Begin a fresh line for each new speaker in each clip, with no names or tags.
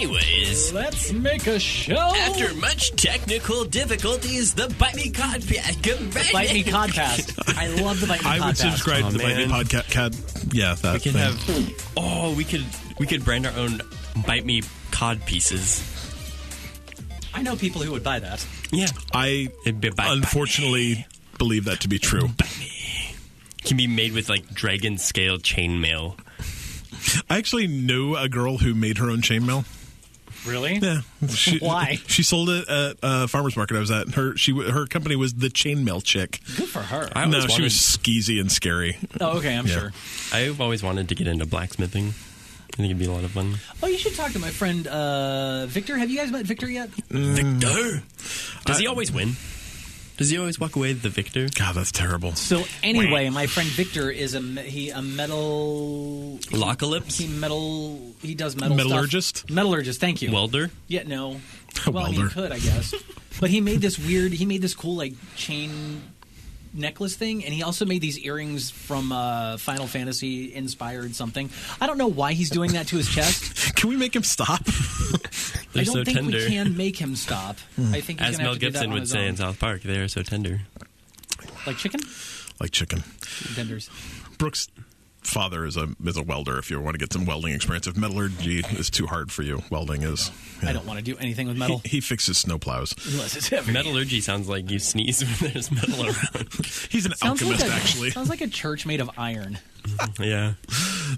Anyways,
let's make a show.
After much technical difficulties, the Bite Me Codcast.
Bite Me Codcast. I love the Bite Me Codcast.
I would subscribe to the Bite Me Podcast. Yeah, that
we can
thing.
have. Oh, we could brand our own Bite Me Cod pieces.
I know people who would buy that.
Yeah,
I unfortunately believe that to be true.
Bite Me can be made with like dragon scale chainmail.
I actually knew a girl who made her own chainmail.
Really?
Yeah.
Why?
She sold it at a farmer's market I was at. Her company was the Chainmail Chick.
Good for her.
No, she was skeezy and scary.
Oh, okay, I'm sure.
I've always wanted to get into blacksmithing. I think it'd be a lot of fun.
Oh, you should talk to my friend Victor. Have you guys met Victor yet?
Victor? Does he always win? Does he always walk away the victor?
God, that's terrible.
So anyway, my friend Victor is a metal...
Lockalypse?
He does metal
Metallurgist?
stuff. Metallurgist, thank you.
Welder?
Yeah, no.
A
Well, I mean,
welder.
he could, I guess. But he made this cool, like, chain necklace thing, and he also made these earrings from Final Fantasy inspired something. I don't know why he's doing that to his chest.
Can we make him stop?
They're
I don't
so
think
tender.
we can make him stop. I think he's
As
gonna
Mel
have to do that
Gibson
on
would
his
say
own.
in South Park, they are so tender.
Like chicken?
Like chicken.
Tenders.
Brooks' father is a welder if you want to get some welding experience. If metallurgy is too hard for you, welding is...
I don't want to do anything with metal.
He fixes snowplows.
Unless it's heavy.
Metallurgy sounds like you sneeze when there's metal around.
He's an alchemist, actually.
Sounds like a church made of iron.
Yeah.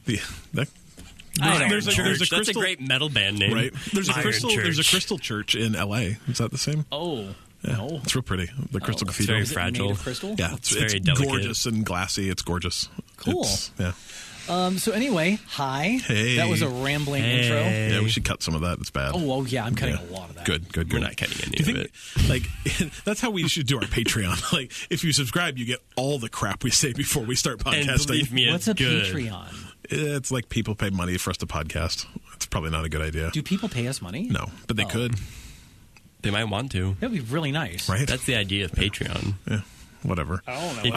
There's a
That's
crystal,
a great metal band name.
right? There's a
Iron
crystal.
Church.
There's a crystal church in L.A. Is that the same?
Oh.
Yeah,
No.
it's real pretty. The crystal
it's
cathedral.
very
Is it
fragile.
made of crystal?
Yeah,
It's
it's
very delicate.
gorgeous and glassy. It's gorgeous.
Cool.
Yeah.
So anyway, hi.
Hey.
That was a rambling
Hey.
intro.
Yeah, we should cut some of that. It's bad.
Oh, yeah, I'm cutting
Yeah.
a lot of that.
Good.
We're not cutting any
Do you
of
think, like, that's how we should do our Patreon. Like, if you subscribe, you get all the crap we say before we start
And
podcasting.
believe me,
What's
it's
a
good.
Patreon?
It's like people pay money for us to podcast. It's probably not a good idea.
Do people pay us money?
No, but they could,
They might want to.
That would be really nice.
right?
That's the idea of Patreon.
Yeah, whatever.
I don't know.
If you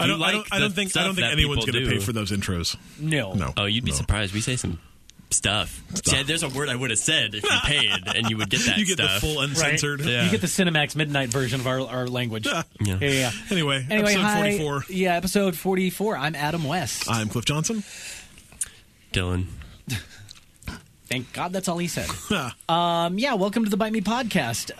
I don't think anyone's going to pay for those intros.
No.
No.
Oh, you'd be
No.
surprised. We say some stuff. See, there's a word I would have said if you paid, and you would get that
You get
stuff.
the full uncensored.
Yeah.
You get the Cinemax Midnight version of our language.
Yeah.
Yeah.
Anyway,
Anyway,
episode
hi.
44.
Yeah, episode 44. I'm Adam West.
I'm Cliff Johnson.
Dylan.
Thank God that's all he said.
Ah,
Yeah, welcome to the Bite Me Podcast.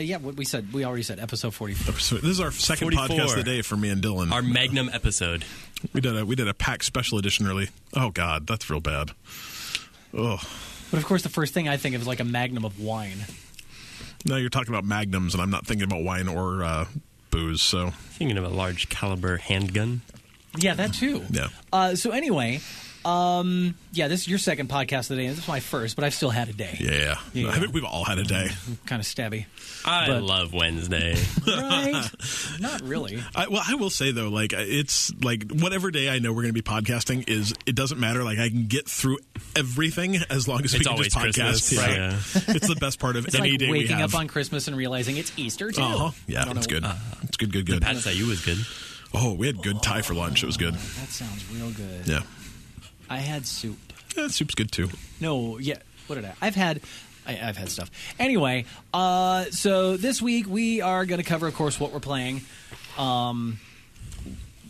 Yeah, what we already said, episode 44.
so this is our second
44.
podcast of the day for me and Dylan.
Our Magnum episode.
We did a pack special edition early. Oh God, that's real bad. Oh,
But of course, the first thing I think of is like a magnum of wine.
now you're talking about magnums, and I'm not thinking about wine or booze. So
Thinking of a large caliber handgun.
Yeah, that too.
yeah,
So anyway, yeah, this is your second podcast of the day, and this is my first, but I've still had a day.
yeah.
Yeah.
I think we've all had a day.
Kind of stabby.
I
But-
love Wednesday.
Right? Not really.
I will say though, like it's like whatever day I know we're going to be podcasting is it doesn't matter. Like I can get through everything as long as we
It's
can just
always
podcast.
Christmas,
Yeah.
yeah.
It's the best part of
It's
any
like
day we
waking
have.
up on Christmas and realizing it's Easter too.
Uh-huh. Yeah,
I don't
it's
know.
good. It's good.
Pat Sayu was good.
Oh, we had good Thai for lunch. It was good.
That sounds real good.
Yeah.
I had soup.
Yeah, soup's good too.
No, yeah. What did I? I've had stuff. Anyway, so this week we are going to cover, of course, what we're playing.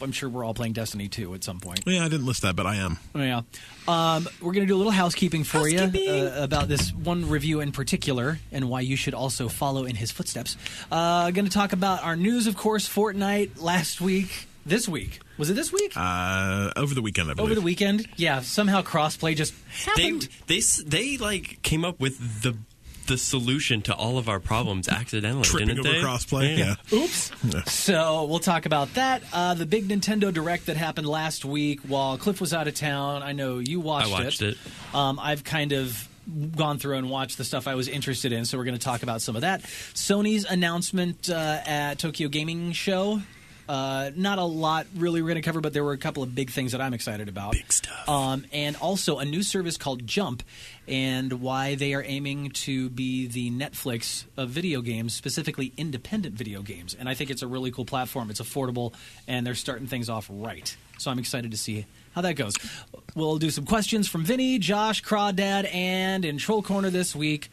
I'm sure we're all playing Destiny 2 at some point.
Yeah, I didn't list that, but I am.
Oh, yeah. We're going to do a little housekeeping for you about this one review in particular and why you should also follow in his footsteps. Going to talk about our news, of course, Fortnite last week. This week. Was it this week?
Over the weekend, I believe.
Over the weekend? Yeah, somehow crossplay just happened.
They like came up with the solution to all of our problems accidentally,
Tripping
didn't
over
they?
crossplay. Yeah.
Oops.
Yeah.
So we'll talk about that. The big Nintendo Direct that happened last week while Cliff was out of town. I know you watched it.
I watched it.
I've kind of gone through and watched the stuff I was interested in, so we're going to talk about some of that. Sony's announcement at Tokyo Gaming Show. Not a lot really we're going to cover, but there were a couple of big things that I'm excited about.
Big stuff.
And also a new service called Jump, and why they are aiming to be the Netflix of video games, specifically independent video games. And I think it's a really cool platform. It's affordable, and they're starting things off right. So I'm excited to see how that goes. We'll do some questions from Vinnie, Josh, Crawdad, and in Troll Corner this week,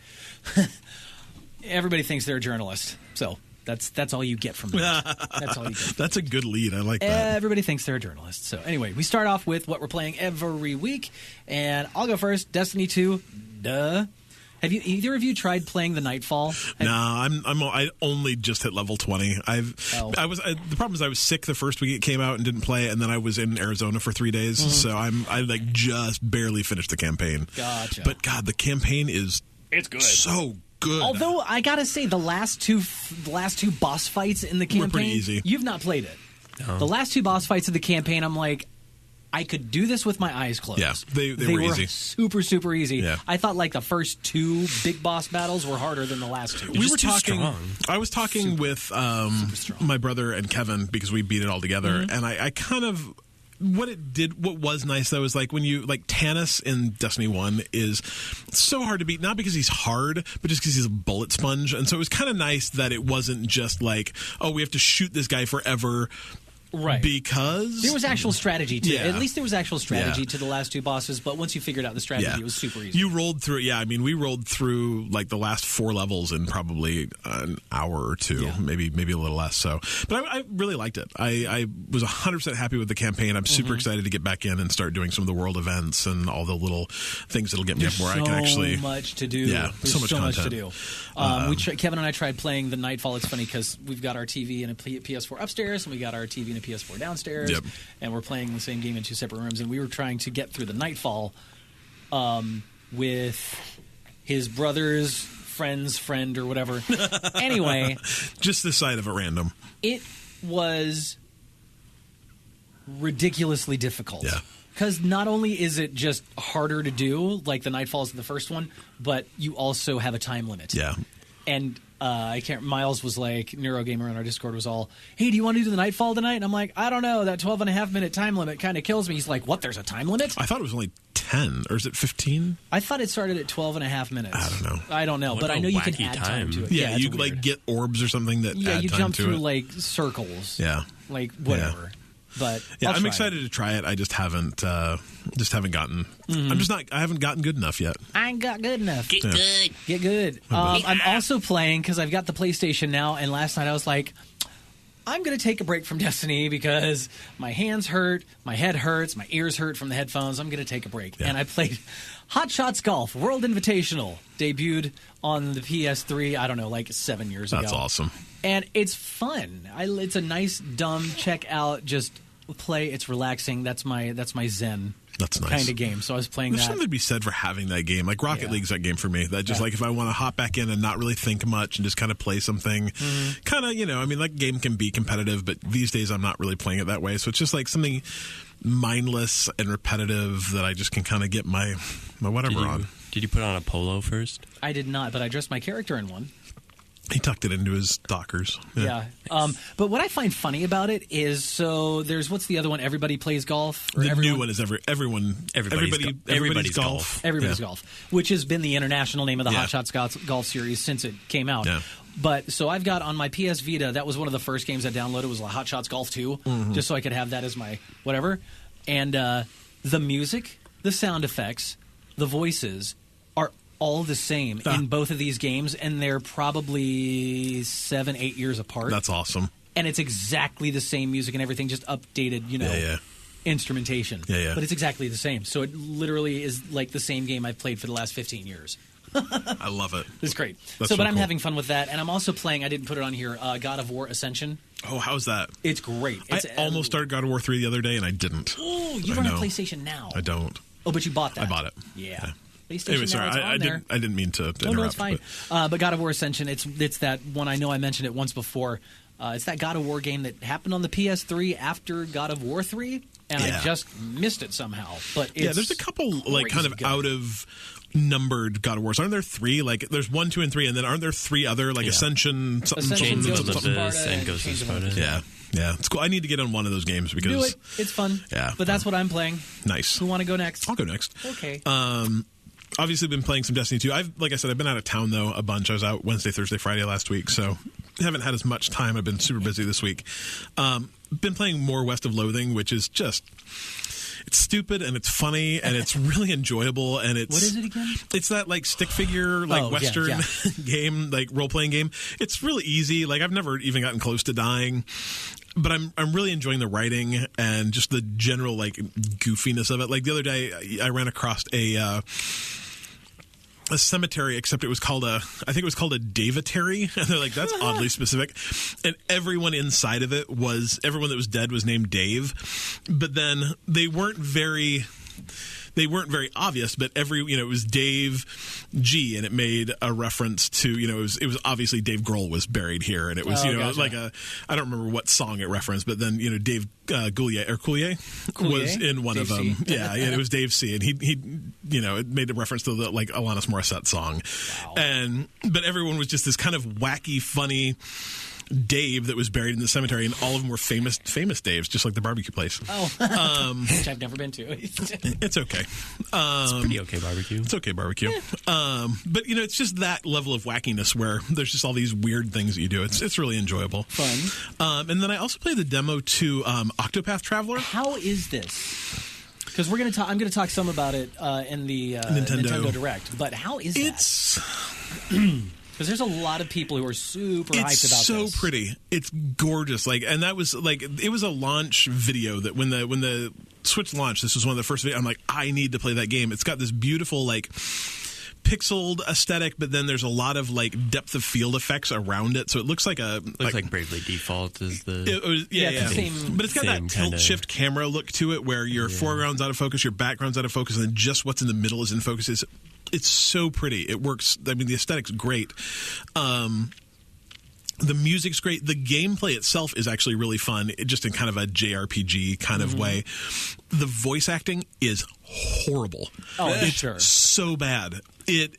everybody thinks they're a journalist. So that's all you get from that. That's all you get.
That's a good lead. I like that.
Everybody thinks they're a journalist. So anyway, we start off with what we're playing every week, and I'll go first. Destiny 2. Duh. Have either of you tried playing the Nightfall?
I only just hit level 20. The problem is I was sick the first week it came out and didn't play, and then I was in Arizona for 3 days, so I like just barely finished the campaign.
Gotcha.
But God, the campaign is
good.
So good.
Although I gotta say, the last two boss fights in the campaign,
were pretty easy.
You've not played it. No. The last two boss fights of the campaign, I'm like, I could do this with my eyes closed.
Yeah, they were easy.
Super, super easy.
Yeah.
I thought like the first two big boss battles were harder than the last two.
We were talking. I was talking with my brother and Kevin because we beat it all together, and I kind of. What was nice though is like when you like Tannis in Destiny 1 is so hard to beat, not because he's hard, but just because he's a bullet sponge. And so it was kind of nice that it wasn't just like, oh, we have to shoot this guy forever.
Right.
Because
there was actual strategy to it.
Yeah.
At least there was actual strategy to the last two bosses, but once you figured out the strategy, it was super easy.
You rolled through we rolled through like the last 4 levels in probably an hour or two, maybe a little less. So, but I really liked it. I was 100% happy with the campaign. I'm super excited to get back in and start doing some of the world events and all the little things that'll get me up where I can actually.
So much to do.
Yeah,
There's
so much content.
To do. Kevin and I tried playing the Nightfall. It's funny because we've got our TV and a PS4 upstairs, and we got our TV and a PS4 downstairs.
Yep.
And we're playing the same game in 2 separate rooms, and we were trying to get through the Nightfall with his brother's friend's friend or whatever. Anyway.
Just the side of it random.
It was ridiculously difficult.
Yeah.
Because not only is it just harder to do, like the Nightfalls in the first one, but you also have a time limit.
Yeah.
And Miles was like, Neurogamer on our Discord was all, hey, do you want to do the Nightfall tonight? And I'm like, I don't know. That 12.5-minute time limit kind of kills me. He's like, what, there's a time limit?
I thought it was only 10, or is it 15?
I thought it started at 12.5 minutes.
I don't know.
But I know you can add time to it.
Yeah, you like get orbs or something that add time to it.
Yeah, you jump through like circles.
Yeah.
Like whatever.
Yeah.
But
I'm excited to try it. I just haven't gotten. I haven't gotten good enough yet.
I ain't got good enough.
Get
good. I'm also playing because I've got the PlayStation now. And last night I was like, I'm going to take a break from Destiny because my hands hurt, my head hurts, my ears hurt from the headphones. I'm going to take a break. Yeah. And I played Hot Shots Golf World Invitational. Debuted on the PS3. I don't know, like 7 years ago.
That's awesome.
And it's fun. It's a nice, dumb, check out, just play. It's relaxing. That's my zen.
That's nice.
Kind of game. So I was playing
There's
that.
something to be said for having that game. Like Rocket League's that game for me. That just like if I want to hop back in and not really think much and just kind of play something, kind of, that game can be competitive, but these days I'm not really playing it that way. So it's just like something mindless and repetitive that I just can kind of get my whatever on.
Did you put on a polo first?
I did not, but I dressed my character in one.
He tucked it into his Dockers.
Yeah. But what I find funny about it is, so there's, what's the other one? Everybody Plays Golf?
The new one is Everybody's Golf.
Everybody's Golf, which has been the international name of the Hot Shots Golf series since it came out.
Yeah.
But so I've got on my PS Vita, that was one of the first games I downloaded was Hot Shots Golf 2, just so I could have that as my whatever. And the music, the sound effects, the voices are all the same in both of these games, and they're probably 7-8 years apart.
That's awesome.
And it's exactly the same music and everything, just updated, instrumentation.
Yeah.
But it's exactly the same. So it literally is like the same game I've played for the last 15 years.
I love it.
It's great.
But
I'm having fun with that, and I'm also playing, I didn't put it on here, God of War Ascension.
Oh, how's that?
It's great.
I almost started God of War 3 the other day, and I didn't.
Oh, you don't have PlayStation Now.
I don't.
Oh, but you bought that.
I bought it.
Yeah.
Anyway, sorry, I didn't mean to interrupt.
No, it's fine. But God of War Ascension, it's that one. I know I mentioned it once before. It's that God of War game that happened on the PS3 after God of War 3, and I just missed it somehow. But it's
there's a couple like kind of out of numbered God of Wars. Aren't there 3? Like, there's 1, 2, and 3, and then aren't there 3 other, like, Ascension,
Chains of
something.
Abyss, and Ghost of Sparta.
Yeah, it's cool. I need to get on one of those games because...
Do it. It's fun.
Yeah.
But that's what I'm playing.
Nice.
Who want to go next?
I'll go next.
Okay.
Obviously been playing some Destiny 2. Like I said, I've been out of town, though, a bunch. I was out Wednesday, Thursday, Friday last week, so haven't had as much time. I've been super busy this week. Been playing more West of Loathing, which is just... It's stupid and it's funny and it's really enjoyable and it's...
What is it again?
It's that, like, stick figure, like, Western game, like, role-playing game. It's really easy. Like, I've never even gotten close to dying. But I'm really enjoying the writing and just the general, like, goofiness of it. Like, the other day, I ran across a cemetery, except it was called I think it was called a Davetary. And they're like, that's oddly specific. And everyone inside of it everyone that was dead was named Dave. But then they weren't very obvious, but it was Dave G, and it made a reference to, it was obviously Dave Grohl was buried here, and it was,
gotcha.
like I don't remember what song it referenced, but then, Dave Coulier was in one
Dave
of them.
C.
Yeah, it was Dave C, and he it made a reference to the, like, Alanis Morissette song. Wow. But everyone was just this kind of wacky, funny Dave that was buried in the cemetery, and all of them were famous Daves, just like the barbecue place.
Which I've never been to.
It's okay.
It's pretty okay barbecue.
It's okay barbecue. But it's just that level of wackiness where there's just all these weird things that you do. It's really enjoyable.
Fun.
And then I also played the demo to Octopath Traveler.
How is this? Because I'm going to talk some about it in the Nintendo Direct. But how is that? Because there's a lot of people who are super hyped about this.
It's so pretty. It's gorgeous. And that was it was a launch video that when the Switch launched, this was one of the first videos. I'm like, I need to play that game. It's got this beautiful, pixeled aesthetic, but then there's a lot of depth of field effects around it, so it looks like
like Bravely Default is the
same,
but it's got that tilt shift camera look to it where your foreground's out of focus, your background's out of focus, and then just what's in the middle is in focus. It's so pretty. It works. I mean, the aesthetic's great. The music's great. The gameplay itself is actually really fun, just in kind of a JRPG kind of way. The voice acting is horrible. It's
sure.
So bad. It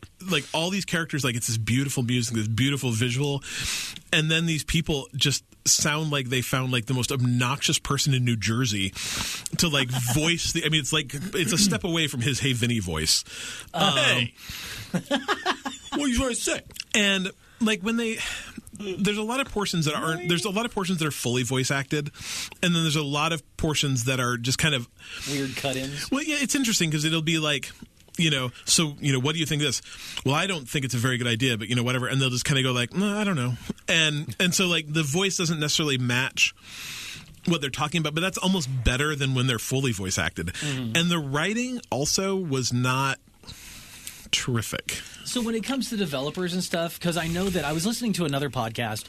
all these characters, it's this beautiful music, this beautiful visual, and then these people just sound like they found the most obnoxious person in New Jersey to voice the. I mean, it's a step away from his "Hey Vinnie" voice.
Hey, what are you trying to say?
And when they. There's a lot of portions that aren't. There's a lot of portions that are fully voice acted, and then there's a lot of portions that are just kind of
weird cut-ins.
Well, yeah, it's interesting because it'll be what do you think of this? Well, I don't think it's a very good idea, but whatever. And they'll just kind of go no, I don't know. And so the voice doesn't necessarily match what they're talking about, but that's almost better than when they're fully voice acted. And the writing also was not terrific.
So when it comes to developers and stuff, because I know that I was listening to another podcast,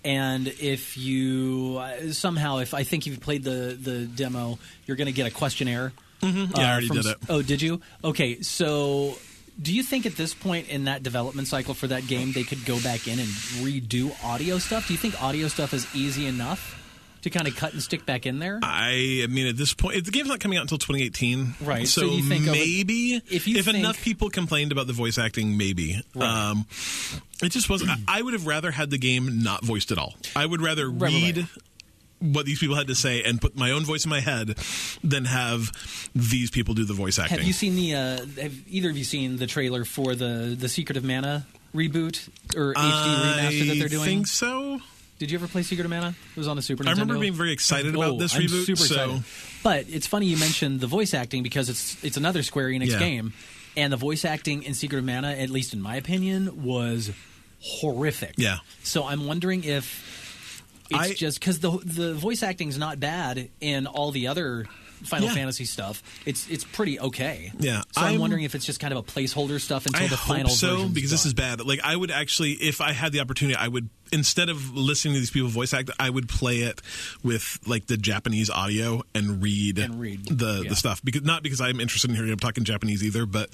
and if you if I think you've played the demo, you're going to get a questionnaire.
Yeah, I already did it.
Oh, did you? Okay, so do you think at this point in that development cycle for that game, they could go back in and redo audio stuff? Do you think audio stuff is easy enough to kind of cut and stick back in there?
I mean, at this point, the game's not coming out until 2018.
Right.
So
you think
maybe if enough people complained about the voice acting, maybe.
Right.
It just wasn't. I would have rather had the game not voiced at all. I would rather read what these people had to say and put my own voice in my head than have these people do the voice acting.
Have you seen have either of you seen the trailer for the Secret of Mana reboot or HD remaster that they're doing?
I think so.
Did you ever play Secret of Mana? It was on the Super Nintendo.
I remember being very excited about this reboot.
I'm super excited. But it's funny you mentioned the voice acting because it's another Square Enix game, and the voice acting in Secret of Mana, at least in my opinion, was horrific.
Yeah.
So I'm wondering if it's just because the voice acting is not bad in all the other Final Fantasy stuff. It's pretty okay.
Yeah.
So I'm wondering if it's just kind of a placeholder stuff until the final version.
I hope so, because this is bad. I would actually, if I had the opportunity, I would instead of listening to these people voice act, I would play it with like the Japanese audio and read the stuff, not because I'm interested in hearing them talking Japanese either, but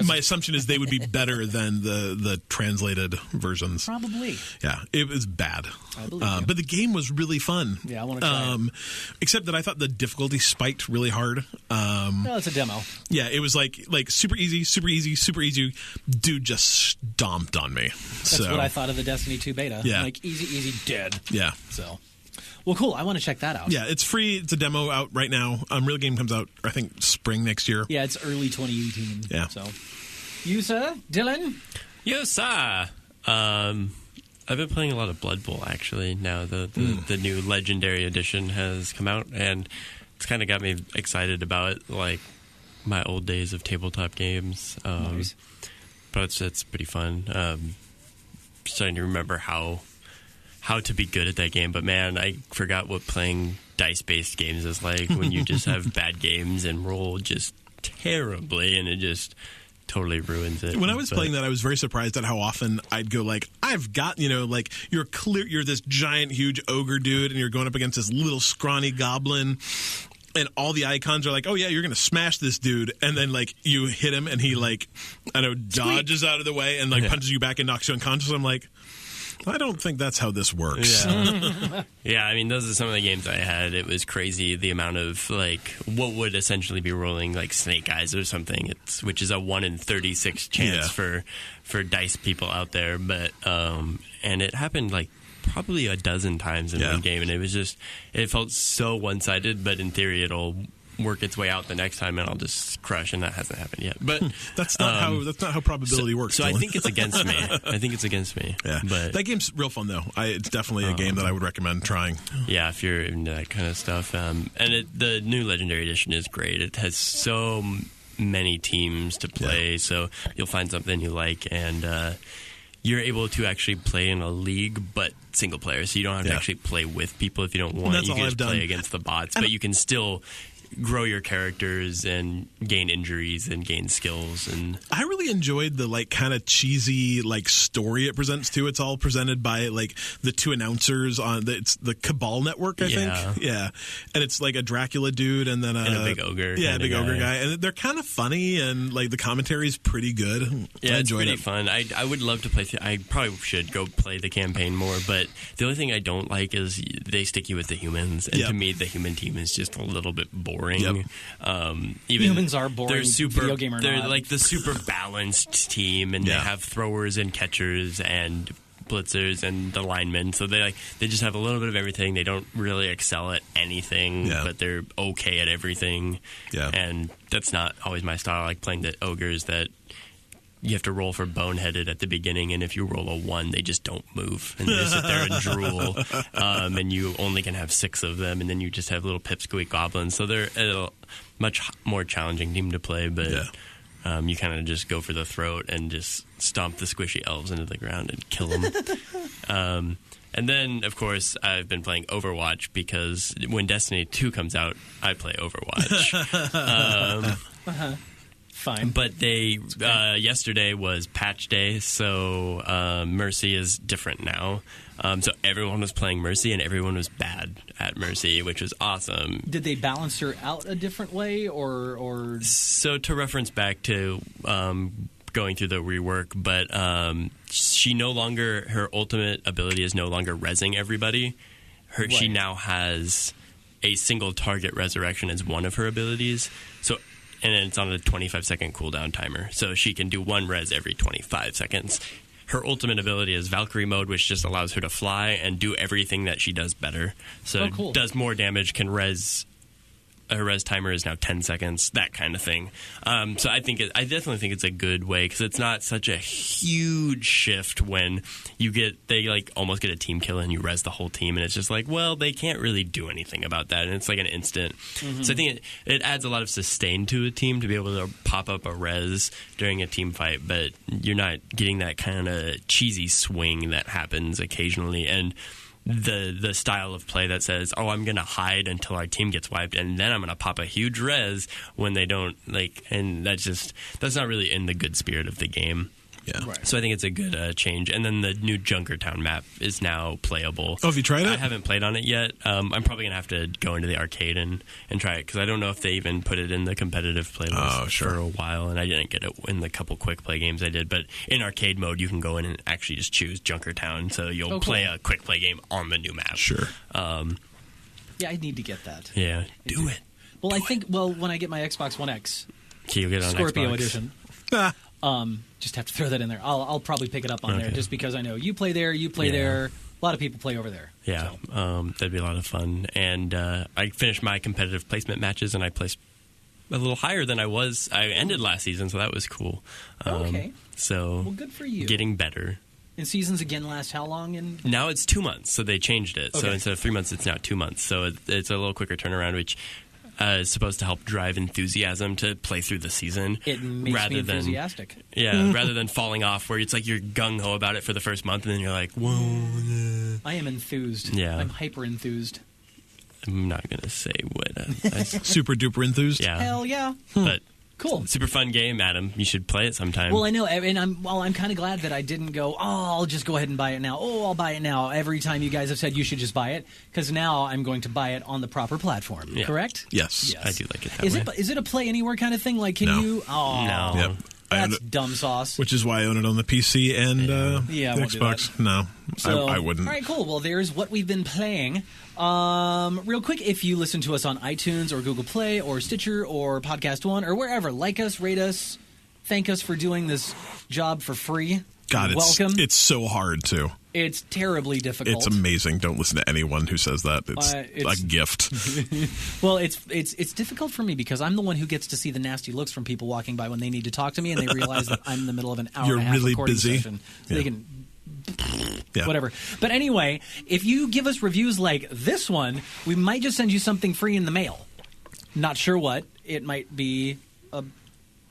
my assumption is they would be better than the translated versions.
Probably.
Yeah, it was bad.
I believe
but the game was really fun.
Yeah, I want to try it.
Except that I thought the difficulty spiked really hard.
No, it's a demo.
Yeah, it was like super easy, super easy, super easy. Dude just stomped on me.
That's what I thought of the Destiny 2 beta.
Yeah.
Like, easy, dead.
Yeah.
So, well, cool. I want to check that out.
Yeah, it's free. It's a demo out right now. Real game comes out, I think, spring next year.
Yeah, it's early 2018.
Yeah.
So, you, sir? Dylan?
Yes, sir. I've been playing a lot of Blood Bowl, actually. Now the new Legendary Edition has come out, and it's kind of got me excited about it, like my old days of tabletop games.
Nice.
But it's pretty fun. Starting to remember how to be good at that game. But, man, I forgot what playing dice-based games is like when you just have bad games and roll just terribly, and it just totally ruins it.
When I was playing that, I was very surprised at how often I'd go like, I've got, like you're this giant, huge ogre dude, and you're going up against this little scrawny goblin, and all the icons are like, oh yeah, you're going to smash this dude, and then like you hit him, and he like, dodges out of the way and like punches you back and knocks you unconscious. I'm like, I don't think that's how this works.
Yeah. Yeah, I mean, those are some of the games I had. It was crazy, the amount of, like, what would essentially be rolling, like, Snake Eyes or something, which is a 1 in 36 chance for dice people out there. But, and it happened, like, probably a dozen times in one game, and it felt so one-sided, but in theory it'll work its way out the next time and I'll just crush, and that hasn't happened yet. But
that's not how probability works.
So I think it's against me.
Yeah, but that game's real fun though. It's definitely a game that I would recommend trying.
Yeah, if you're into that kind of stuff. And the new Legendary Edition is great. It has so many teams to play, so you'll find something you like, and you're able to actually play in a league, but single player. So you don't have to actually play with people if you don't want. You can just play against the bots, but you can still grow your characters and gain injuries and gain skills. And
I really enjoyed the like kind of cheesy like story it presents too. It's all presented by like the two announcers on it's the Cabal Network, I think. Yeah, and it's like a Dracula dude and then
a big ogre.
Yeah, a big ogre guy, and they're kind of funny and like the commentary is pretty good.
Yeah, it's pretty fun. I would love to play. I probably should go play the campaign more, but the only thing I don't like is they stick you with the humans, and to me the human team is just a little bit boring. Even
humans are boring.
They're super.
Video game or
they're
not.
like the super balanced team, and they have throwers and catchers and blitzers and the linemen. So they just have a little bit of everything. They don't really excel at anything, but they're okay at everything. Yeah, and that's not always my style. I like playing the ogres that you have to roll for boneheaded at the beginning, and if you roll a 1, they just don't move, and they just sit there and drool, and you only can have 6 of them, and then you just have little pipsqueak goblins. So they're a much more challenging team to play, but you kind of just go for the throat and just stomp the squishy elves into the ground and kill them. And then, of course, I've been playing Overwatch because when Destiny 2 comes out, I play Overwatch.
Fine.
But yesterday was patch day, so Mercy is different now. So everyone was playing Mercy, and everyone was bad at Mercy, which was awesome.
Did they balance her out a different way, or?
So to reference back to going through the rework, but she no longer, her ultimate ability is no longer rezzing everybody. She now has a single target resurrection as one of her abilities. And then it's on a 25-second cooldown timer. So she can do 1 res every 25 seconds. Her ultimate ability is Valkyrie mode, which just allows her to fly and do everything that she does better. So does more damage, can res. Her res timer is now 10 seconds, that kind of thing. So I definitely think it's a good way, because it's not such a huge shift when they like almost get a team kill and you res the whole team, and it's just like, well, they can't really do anything about that, and it's like an instant. Mm-hmm. So I think it adds a lot of sustain to a team to be able to pop up a res during a team fight, but you're not getting that kind of cheesy swing that happens occasionally, and the style of play that says, oh, I'm going to hide until our team gets wiped, and then I'm going to pop a huge res when they don't, and that's not really in the good spirit of the game.
Yeah.
Right.
So I think it's a good change. And then the new Junkertown map is now playable.
Oh, have you tried it?
I haven't played on it yet. I'm probably going to have to go into the arcade and try it, because I don't know if they even put it in the competitive playlist for a while, and I didn't get it in the couple quick play games I did. But in arcade mode, you can go in and actually just choose Junkertown, so you'll play a quick play game on the new map.
Sure.
Yeah, I need to get that.
Yeah, do it.
Well, I think when I get my Xbox One X,
Okay, you'll get it on
Scorpio
Xbox.
Edition. Just have to throw that in there. I'll probably pick it up on there, just because I know you play there, there. A lot of people play over there.
Yeah,
so.
That'd be a lot of fun. And I finished my competitive placement matches, and I placed a little higher than I ended last season, so that was cool.
Okay.
So,
well, good for you.
Getting better.
And seasons again last how long?
Now it's 2 months, so they changed it.
Okay.
So instead of 3 months, it's now 2 months. So it's a little quicker turnaround, which is supposed to help drive enthusiasm to play through the season.
It makes me enthusiastic.
Rather than falling off, where it's like you're gung-ho about it for the first month, and then you're like, whoa.
I am enthused.
Yeah.
I'm hyper enthused.
I'm not going to say what.
Super duper enthused?
Yeah.
Hell yeah.
But
cool.
Super fun game, Adam. You should play it sometime.
Well, I know, and I'm kind of glad that I didn't go, I'll just go ahead and buy it now. I'll buy it now. Every time you guys have said you should just buy it, because now I'm going to buy it on the proper platform.
Yeah.
Correct?
Yes.
I do like it that way.
Is it a play anywhere kind of thing? Like, can
No.
you? Oh,
No.
Yep.
That's dumb sauce.
Which is why I own it on the PC and
Yeah, I won't do
Xbox.
that.
No,
So,
I wouldn't.
All right, cool. Well, there's what we've been playing. Real quick, if you listen to us on iTunes or Google Play or Stitcher or Podcast One or wherever, like us, rate us, thank us for doing this job for free.
God,
welcome.
It's so hard too.
It's terribly difficult.
It's amazing. Don't listen to anyone who says that. It's a gift.
Well, it's difficult for me because I'm the one who gets to see the nasty looks from people walking by when they need to talk to me and they realize that I'm in the middle of an hour
You're
and a half
really
recording
busy.
session. So they can
Yeah.
whatever. But anyway, if you give us reviews like this one, we might just send you something free in the mail. Not sure what. It might be a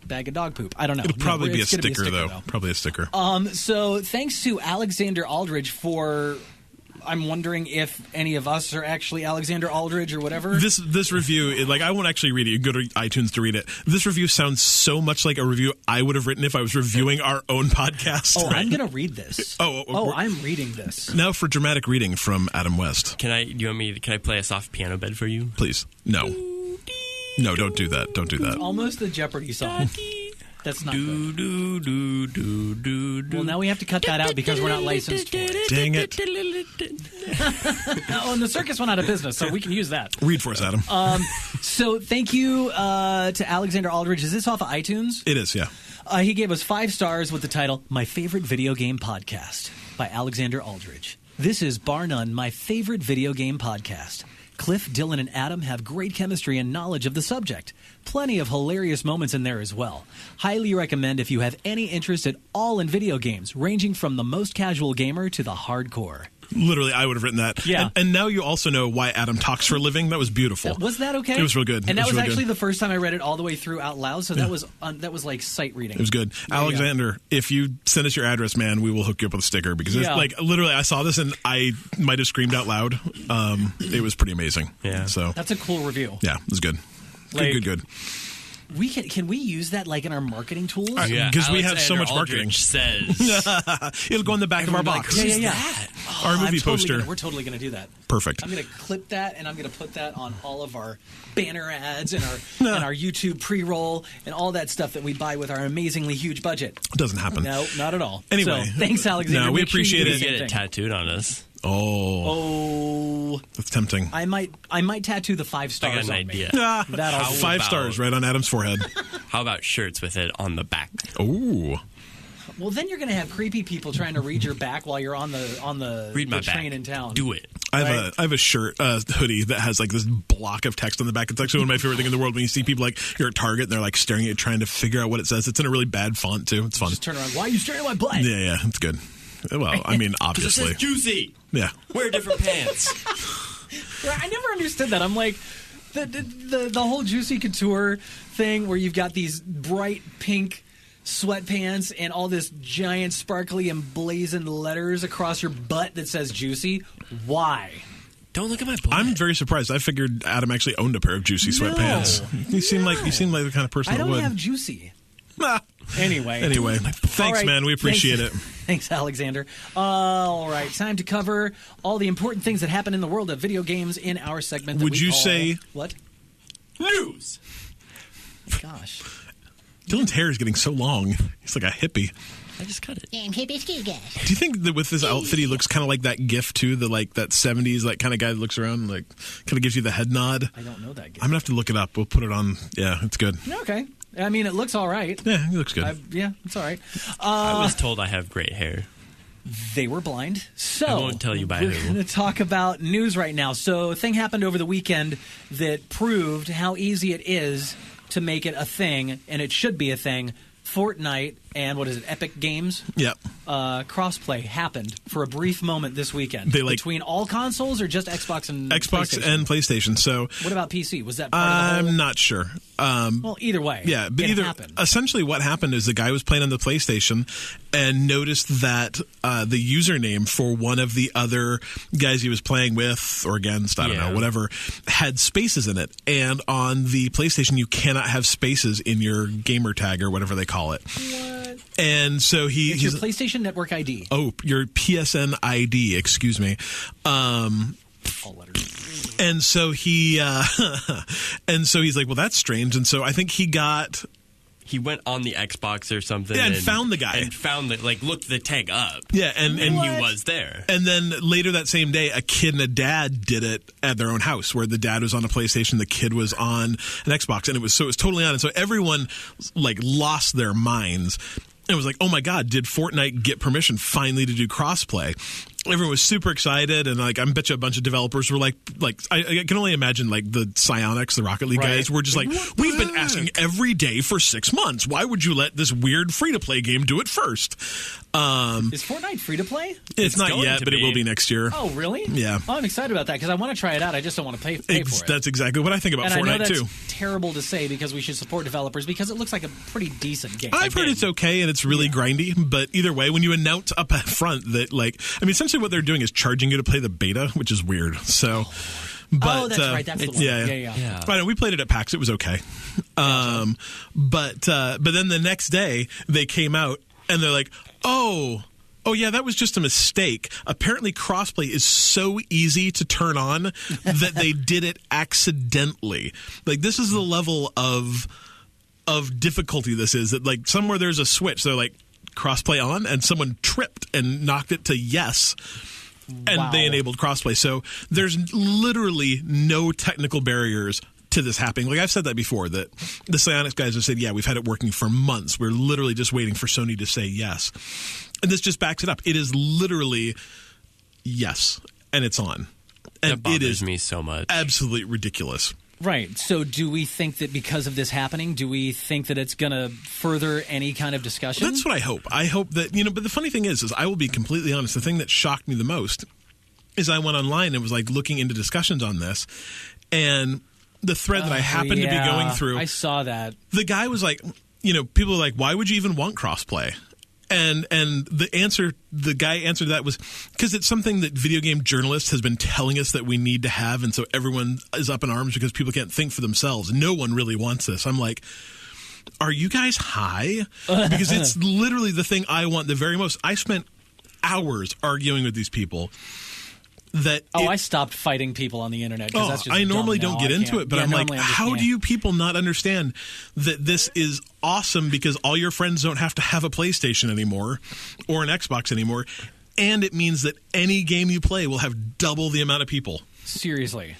bag of dog poop. I don't know.
It'll probably be a
it's gonna
sticker, though. Probably a sticker.
So thanks to Alexander Aldridge for... I'm wondering if any of us are actually Alexander Aldridge or whatever.
This review, I won't actually read it. You go to iTunes to read it. This review sounds so much like a review I would have written if I was reviewing our own podcast.
Oh, I'm going to read this. I'm reading this.
Now for dramatic reading from Adam West.
Can I play a soft piano bed for you?
Please. No. No, don't do that. Don't do that.
Almost the Jeopardy song. That's not good. Well, now we have to cut that out because we're not licensed for it.
Dang it.
Oh, and the circus went out of business, so we can use that.
Read for us, Adam.
So thank you to Alexander Aldridge. Is this off of iTunes?
It is, yeah.
He gave us 5 stars with the title, My Favorite Video Game Podcast by Alexander Aldridge. This is, bar none, my favorite video game podcast. Cliff, Dylan, and Adam have great chemistry and knowledge of the subject. Plenty of hilarious moments in there as well. Highly recommend if you have any interest at all in video games, ranging from the most casual gamer to the hardcore.
Literally, I would have written that.
Yeah.
And now you also know why Adam talks for a living. That was beautiful.
Was that okay?
It was real good.
And that was
really
actually
good.
the first time I read it all the way through out loud, so that was like sight reading.
It was good. Alexander, if you send us your address, man, we will hook you up with a sticker because it's literally, I saw this and I might have screamed out loud. It was pretty amazing.
Yeah.
So
That's a cool review.
yeah, it was good. Good.
We can we use that like in our marketing tools?
Because we have so much marketing.
Says
It'll go in the back of our box. Our movie poster.
We're totally going to do that.
Perfect.
I'm going to clip that and I'm going to put that on all of our banner ads and our YouTube pre-roll and all that stuff that we buy with our amazingly huge budget.
It doesn't happen.
No, not at all.
Anyway.
So, thanks, Alexander.
No, we
Make sure you
appreciate
do
it.
the same
get it
thing.
tattooed on us.
Oh, that's tempting.
I might tattoo the 5 stars
I got an
on
idea.
me.
Ah,
That'll do.
5 stars right on Adam's forehead.
How about shirts with it on the back?
Ooh.
Well, then you're going to have creepy people trying to read your back while you're on the
Read my back.
train in town.
Do it.
I have a shirt, hoodie that has like this block of text on the back. It's actually one of my favorite things in the world when you see people like you're at Target and they're like staring at you trying to figure out what it says. It's in a really bad font too. It's fun.
Just turn around. Why are you staring at my butt?
Yeah, it's good. Well, I mean,
It
obviously.
says juicy.
Yeah.
Wear different pants.
I never understood that. I'm like, the whole Juicy Couture thing where you've got these bright pink sweatpants and all this giant sparkly emblazoned letters across your butt that says Juicy. Why?
Don't look at my butt.
I'm very surprised. I figured Adam actually owned a pair of Juicy sweatpants. You seem like the kind of person
I
that
don't
would.
have Juicy.
Ah,
Anyway.
Thanks,
right.
man. We appreciate it.
Thanks, Alexander. All right, time to cover all the important things that happen in the world of video games in our segment. That
Would you say
what?
News.
Gosh,
Dylan's hair is getting so long. He's like a hippie.
I just cut it.
Do you think that with this outfit he looks kind of like that GIF too? The like that 70s like kind of guy that looks around like kind of gives you the head nod.
I don't know that.
I'm gonna have to look it up. We'll put it on. Yeah, it's good.
Okay. I mean, it looks all right.
Yeah, he looks good.
Yeah, it's all right.
I was told I have great hair.
They were blind. So
I won't tell you by
we're
who.
going to talk about news right now. So a thing happened over the weekend that proved how easy it is to make it a thing, and it should be a thing. Fortnite and what is it, Epic Games?
Yep.
Crossplay happened for a brief moment this weekend. Between all consoles or just Xbox and
PlayStation. So
what about PC? Was that part of the whole?
I'm not sure.
Well, either way.
Yeah, but
happened.
Essentially what happened is the guy was playing on the PlayStation and noticed that the username for one of the other guys he was playing with or against, I don't know, whatever, had spaces in it. And on the PlayStation, you cannot have spaces in your gamer tag or whatever they call it.
What?
And so
it's your PlayStation Network ID.
Oh, your PSN ID, excuse me.
All letters.
And so he's like, well, that's strange. And so I think he
went on the Xbox or something
and found the guy.
And found looked the tag up.
Yeah, and
he was there.
And then later that same day, a kid and a dad did it at their own house, where the dad was on a PlayStation, the kid was on an Xbox, and it was totally on. And so everyone lost their minds. And it was like, oh my God, did Fortnite get permission finally to do crossplay? Everyone was super excited, and I bet you a bunch of developers were like I can only imagine the Psionics, the Rocket League guys were just we've been asking every day for 6 months. Why would you let this weird free to play game do it first?
Is Fortnite free to play?
It's not yet, but it will be next year.
Oh, really?
Yeah.
Oh, I'm excited about that because I want to try it out. I just don't want to pay for it.
That's exactly what I think about Fortnite
I know that's
too.
Terrible to say because we should support developers because it looks like a pretty decent game.
I've heard it's okay and it's really grindy, but either way, when you announce up front that essentially what they're doing is charging you to play the beta, which is weird. So, but
that's right. That's the one. Yeah.
I know, we played it at PAX. It was okay. But then the next day they came out and they're like, oh yeah, that was just a mistake. Apparently crossplay is so easy to turn on that they did it accidentally. This is the level of difficulty this is, that somewhere there's a switch. They're like, crossplay on, and someone tripped and knocked it to yes. And they enabled crossplay. So there's literally no technical barriers to this happening. I've said that before, that the Psionics guys have said, yeah, we've had it working for months. We're literally just waiting for Sony to say yes. And this just backs it up. It is literally yes, and it's on. And
that bothers
it is
me so much.
Absolutely ridiculous.
Right. So do we think that because of this happening, do we think that it's going to further any kind of discussion?
That's what I hope. I hope that, but the funny thing is I will be completely honest. The thing that shocked me the most is I went online and was looking into discussions on this, and the thread that I happened to be going through,
I saw that.
The guy was people were like, why would you even want crossplay? And the guy answered that was because it's something that video game journalists has been telling us that we need to have, and so everyone is up in arms because people can't think for themselves. No one really wants this. I'm like, are you guys high? Because it's literally the thing I want the very most. I spent hours arguing with these people.
I stopped fighting people on the internet because that's just
I normally don't get into it, but I'm like, how do you people not understand that this is awesome because all your friends don't have to have a PlayStation anymore or an Xbox anymore, and it means that any game you play will have double the amount of people.
Seriously.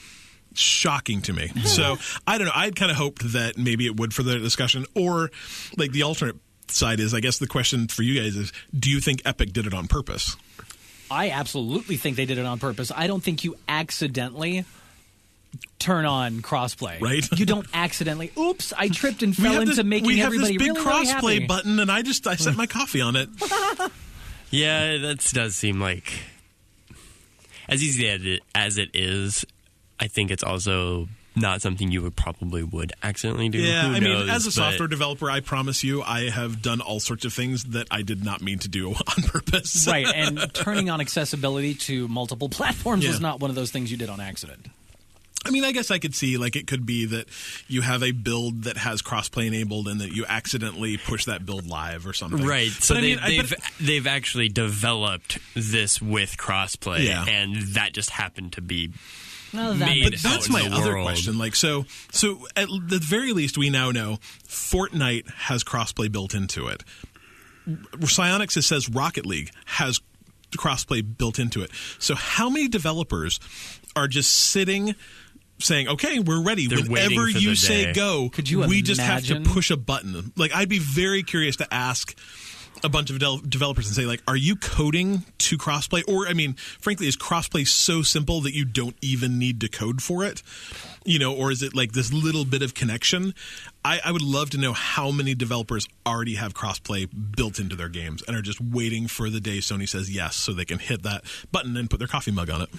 Shocking to me. So, I don't know. I'd kind of hoped that maybe it would further discussion, or the alternate side is, I guess the question for you guys is, do you think Epic did it on purpose?
I absolutely think they did it on purpose. I don't think you accidentally turn on crossplay.
Right?
You don't accidentally. Oops! I tripped and fell into making everybody really, really happy.
We have this big crossplay button, and I set my coffee on it.
Yeah, that does seem like as easy as it is. I think it's also not something you would accidentally do.
Yeah,
Who knows,
as a software developer, I promise you, I have done all sorts of things that I did not mean to do on purpose.
Right, and turning on accessibility to multiple platforms was not one of those things you did on accident.
mean, I guess I could see, like, it could be that you have a build that has crossplay enabled and that you accidentally push that build live or something.
Right. So
But
they've actually developed this with crossplay,
Yeah.
and that just happened to be
Well,
made
But
out
that's
in
my
the
other
world.
question. Like, so at the very least, we now know Fortnite has crossplay built into it. Psyonix says Rocket League has crossplay built into it. So how many developers are just sitting saying, okay, we're ready.
They're
Whenever
waiting for
you
the
say
day.
go,
Could you
we just have to
imagine?
push a button. Like, I'd be very curious to ask a bunch of developers and say, like, are you coding to crossplay? Or, I mean, frankly, is crossplay so simple that you don't even need to code for it? You know, or is it like this little bit of connection? I would love to know how many developers already have crossplay built into their games and are just waiting for the day Sony says yes so they can hit that button and put their coffee mug on it.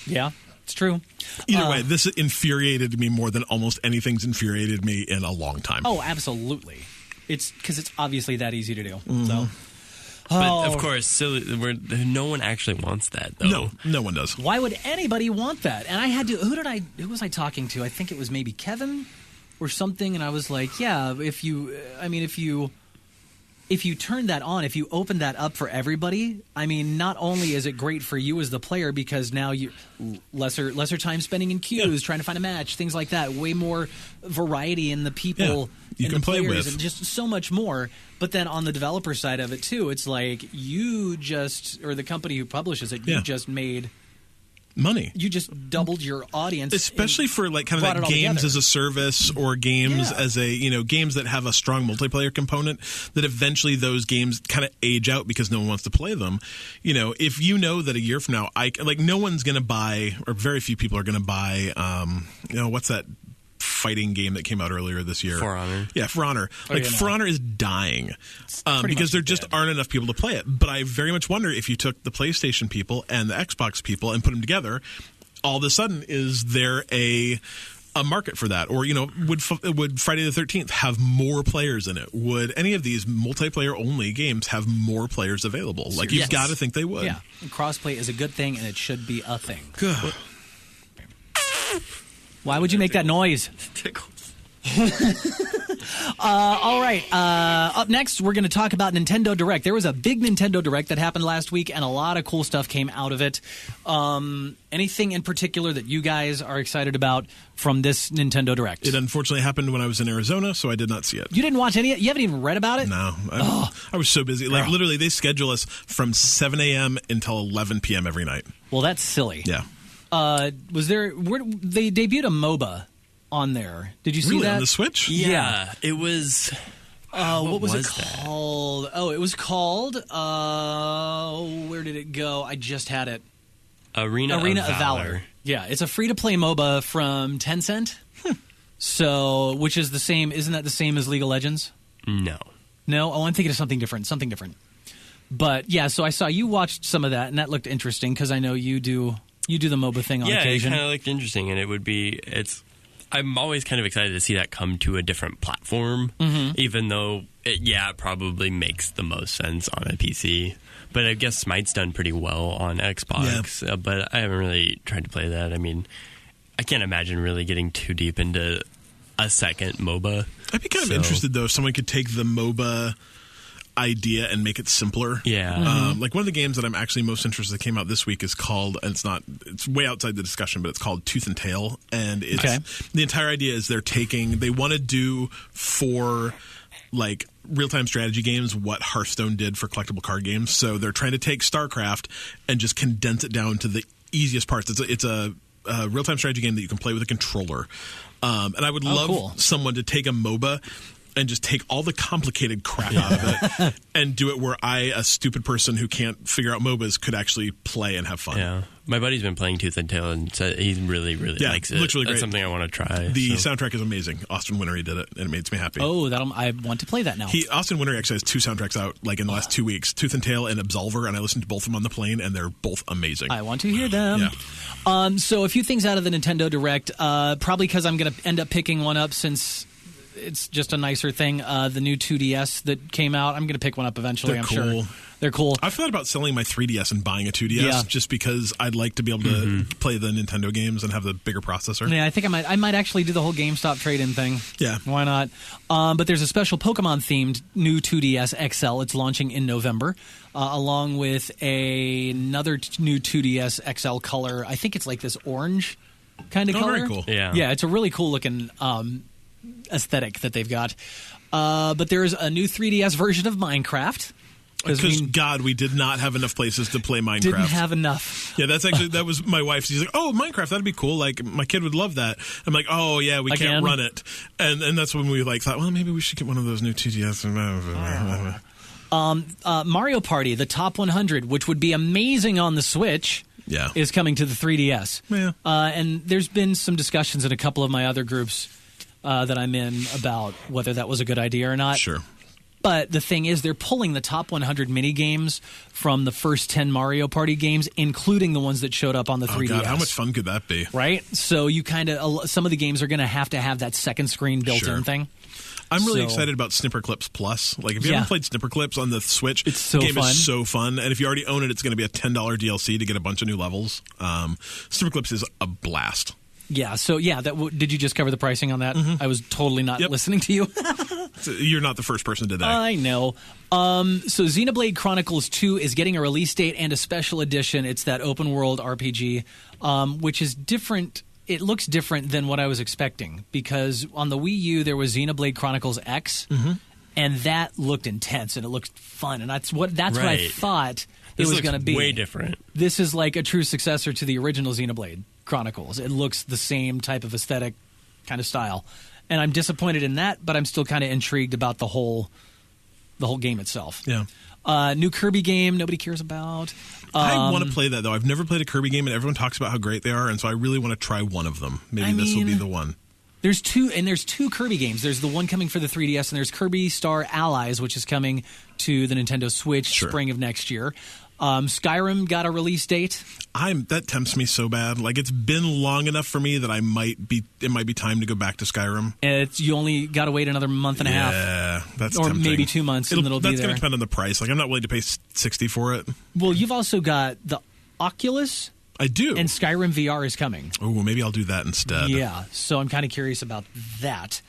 Yeah, it's true.
Either way, this infuriated me more than almost anything's infuriated me in a long time.
Oh, absolutely. It's because it's obviously that easy to do.
Mm-hmm.
So,
But of course, no one actually wants that, though.
No one does.
why would anybody want that? And I had to. Who was I talking to? I think it was maybe Kevin or something. And I was like, yeah, if you turn that on, if you open that up for everybody, I mean, not only is it great for you as the player because now you lesser time spending in queues, trying to find a match, things like that, way more variety in the people
you
and
can
the
play
players,
with.
and just so much more. But then on the developer side of it too, it's like or the company who publishes it, you just made
Money.
you just doubled your audience,
Especially
and
for like kind of
brought
that
it all
games
together.
as a service or games
Yeah.
as a games that have a strong multiplayer component that eventually those games kind of age out because no one wants to play them. You know, if you know that a year from now, no one's going to buy, or very few people are going to buy. What's that fighting game that came out earlier this year?
For Honor.
Yeah, For Honor. For Honor is dying
pretty
because
much
there just
dead.
aren't enough people to play it. But I very much wonder if you took the PlayStation people and the Xbox people and put them together, all of a sudden, is there a market for that? Or, would Friday the 13th have more players in it? Would any of these multiplayer-only games have more players available? Like, you've
Yes.
got to think they would.
Yeah, and crossplay is a good thing, and it should be a thing. Why would you make that noise? All right. Up next, we're going to talk about Nintendo Direct. There was a big Nintendo Direct that happened last week, and a lot of cool stuff came out of it. Anything in particular that you guys are excited about from this Nintendo Direct?
It unfortunately happened when I was in Arizona, so I did not see it.
You didn't watch any? You haven't even read about it?
No. I was so busy. Like, literally, they schedule us from 7 a.m. until 11 p.m. every night.
Well, that's silly.
Yeah.
They debuted a MOBA on there. Did you see
Really?
that?
On the Switch?
Yeah, it was.
What was it
that?
called? Oh, it was called. Where did it go? I just had it.
Arena of Valor.
Yeah, it's a free-to-play MOBA from Tencent. So, which is the same? Isn't that the same as League of Legends?
No.
No, I'm thinking of something different. Something different. But yeah, so I saw you watched some of that, and that looked interesting because I know you do the MOBA thing on occasion.
Yeah, it kind of looked interesting, and it would be. I'm always kind of excited to see that come to a different platform, even though it probably makes the most sense on a PC. But I guess Smite's done pretty well on Xbox, but I haven't really tried to play that. I mean, I can't imagine really getting too deep into a second MOBA.
I'd be kind of interested, though, if someone could take the MOBA idea and make it simpler.
Yeah.
Like, one of the games that I'm actually most interested that came out this week is called, and it's way outside the discussion, but it's called Tooth and Tail. And the entire idea is they want to do for like real-time strategy games what Hearthstone did for collectible card games. So they're trying to take StarCraft and just condense it down to the easiest parts. It's a real-time strategy game that you can play with a controller. And I would love someone to take a MOBA and just take all the complicated crap out of it and do it where a stupid person who can't figure out MOBAs, could actually play and have fun.
Yeah. My buddy's been playing Tooth and Tail and said he really, really likes it.
Looks really great.
That's something I want to try.
The soundtrack is amazing. Austin Wintory did it, and it makes me happy.
Oh, I want to play that now.
Austin Wintory actually has 2 soundtracks out like in the last 2 weeks, Tooth and Tail and Absolver, and I listened to both of them on the plane, and they're both amazing.
I want to hear them.
Yeah.
So a few things out of the Nintendo Direct, probably because I'm going to end up picking one up since it's just a nicer thing. The new 2DS that came out, I'm going to pick one up eventually.
They're
I'm
cool.
sure. They're cool.
I've thought about selling my 3DS and buying a 2DS just because I'd like to be able to play the Nintendo games and have the bigger processor.
Yeah, I think I might actually do the whole GameStop trade-in thing.
Yeah.
Why not? But there's a special Pokemon-themed new 2DS XL. It's launching in November, along with another new 2DS XL color. I think it's like this orange kind of color.
Very cool.
Yeah,
it's a really cool-looking aesthetic that they've got. But there's a new 3DS version of Minecraft.
Because, God, we did not have enough places to play Minecraft.
Didn't have enough.
Yeah, that was my wife. She's like, oh, Minecraft, that'd be cool. Like, my kid would love that. I'm like, oh, yeah, we can't run it. And that's when we thought, well, maybe we should get one of those new TGS.
Mario Party, the top 100, which would be amazing on the Switch, is coming to the 3DS.
Yeah.
And there's been some discussions in a couple of my other groups that I'm in about whether that was a good idea or not.
Sure.
But the thing is, they're pulling the top 100 mini games from the first 10 Mario Party games, including the ones that showed up on the 3DS.
God, how much fun could that be?
Right? So you some of the games are going to have that second screen built-in thing.
I'm really excited about Snipper Clips Plus. Like, if you haven't played Snipper Clips on the Switch, the game is so fun. And if you already own it, it's going to be a $10 DLC to get a bunch of new levels. Snipper Clips is a blast.
Yeah, so did you just cover the pricing on that? I was totally not listening to you.
You're not the first person today.
I know. So Xenoblade Chronicles 2 is getting a release date and a special edition. It's that open world RPG, which is different. It looks different than what I was expecting, because on the Wii U there was Xenoblade Chronicles X, and that looked intense and it looked fun, and that's what I thought it was going to be.
Way different.
This is like a true successor to the original Xenoblade Chronicles. It looks the same type of aesthetic, kind of style, and I'm disappointed in that, but I'm still kind of intrigued about the whole game itself.
Yeah.
New Kirby game nobody cares about.
I want to play that, though. I've never played a Kirby game, and everyone talks about how great they are, and so I really want to try one of them. Maybe this will be the one.
There's two Kirby games. There's the one coming for the 3DS, and there's Kirby Star Allies, which is coming to the Nintendo Switch spring of next year. Skyrim got a release date.
That tempts me so bad. Like, it's been long enough for me that it might be time to go back to Skyrim.
You only got to wait another month and a half.
Yeah, that's
or
tempting.
Maybe 2 months, and it'll be there.
That's going to depend on the price. Like, I'm not willing to pay $60 for it.
Well, you've also got the Oculus.
I do.
And Skyrim VR is coming.
Oh, well, maybe I'll do that instead.
Yeah, so I'm kind of curious about that.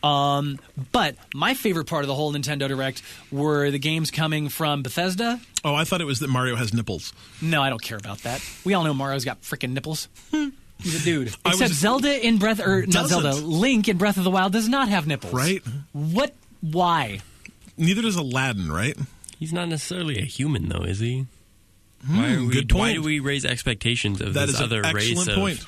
But my favorite part of the whole Nintendo Direct were the games coming from Bethesda.
Oh, I thought it was that Mario has nipples.
No, I don't care about that. We all know Mario's got freaking nipples. He's a dude. Except Zelda in Link in Breath of the Wild does not have nipples.
Right?
What? Why?
Neither does Aladdin, right?
He's not necessarily a human, though, is he?
Good point.
Why do we raise expectations of this other race? That is an excellent point.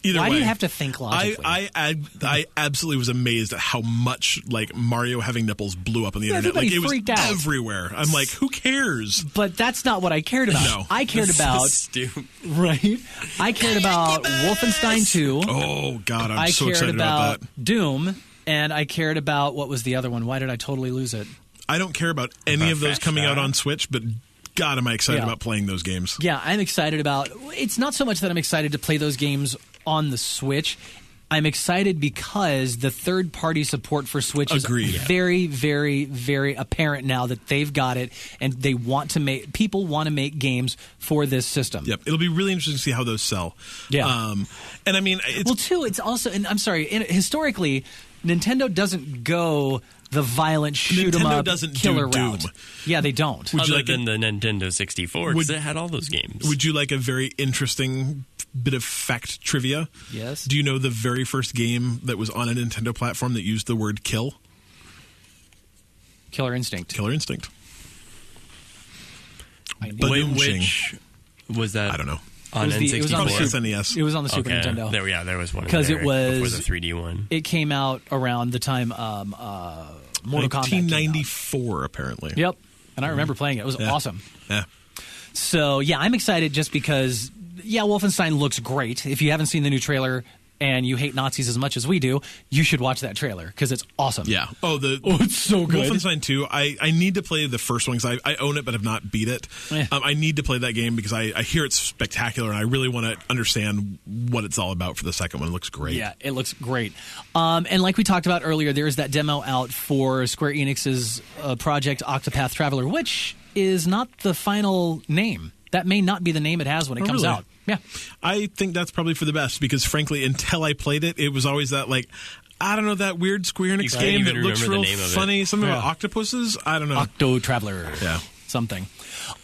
Either
Why
way,
do you have to think logically?
I absolutely was amazed at how much like Mario having nipples blew up on the internet. Like, it was everywhere. I'm like, who cares?
But that's not what I cared about.
No.
I cared about right. I cared about Wolfenstein 2.
Oh God, I'm so excited about that.
Doom, and I cared about what was the other one? Why did I totally lose it?
I don't care about any of those coming out on Switch, but God, am I excited about playing those games. Yeah, I'm excited about... It's not so much that I'm excited to play those games on the Switch. I'm excited because the third-party support for Switch is very, very, very apparent now that they've got it, and they want to make... People want to make games for this system. Yep. It'll be really interesting to see how those sell. Yeah. And I mean... it's also... And I'm sorry, historically, Nintendo doesn't go... the violent shoot-'em-up killer route. Yeah, they don't. Other than the Nintendo 64, because it had all those games. Would you like a very interesting bit of fact trivia? Yes. Do you know the very first game that was on a Nintendo platform that used the word kill? Killer Instinct. Killer Instinct. Which was that? I don't know. On N64? It was on the SNES. It was on the Super Nintendo. There was one. Because it was... before the 3D one. It came out around the time... Mortal Kombat 1994, apparently. Yep. And I remember playing it. It was awesome. Yeah. So, I'm excited just because, Wolfenstein looks great. If you haven't seen the new trailer,
and you hate Nazis as much as we do, you should watch that trailer because it's awesome.
Yeah.
It's so good.
Wolfenstein 2, I need to play the first one because I own it but have not beat it.
Yeah.
I need to play that game because I hear it's spectacular and I really want to understand what it's all about for the second one. It looks great.
Yeah, it looks great. And like we talked about earlier, there's that demo out for Square Enix's project Octopath Traveler, which is not the final name. That may not be the name it has when it comes
really?
out. Yeah.
I think that's probably for the best because, frankly, until I played it, it was always that, like, I don't know, that weird Square Enix game that looks real funny. Something about octopuses? I don't know.
Octo Traveler.
Yeah.
Something.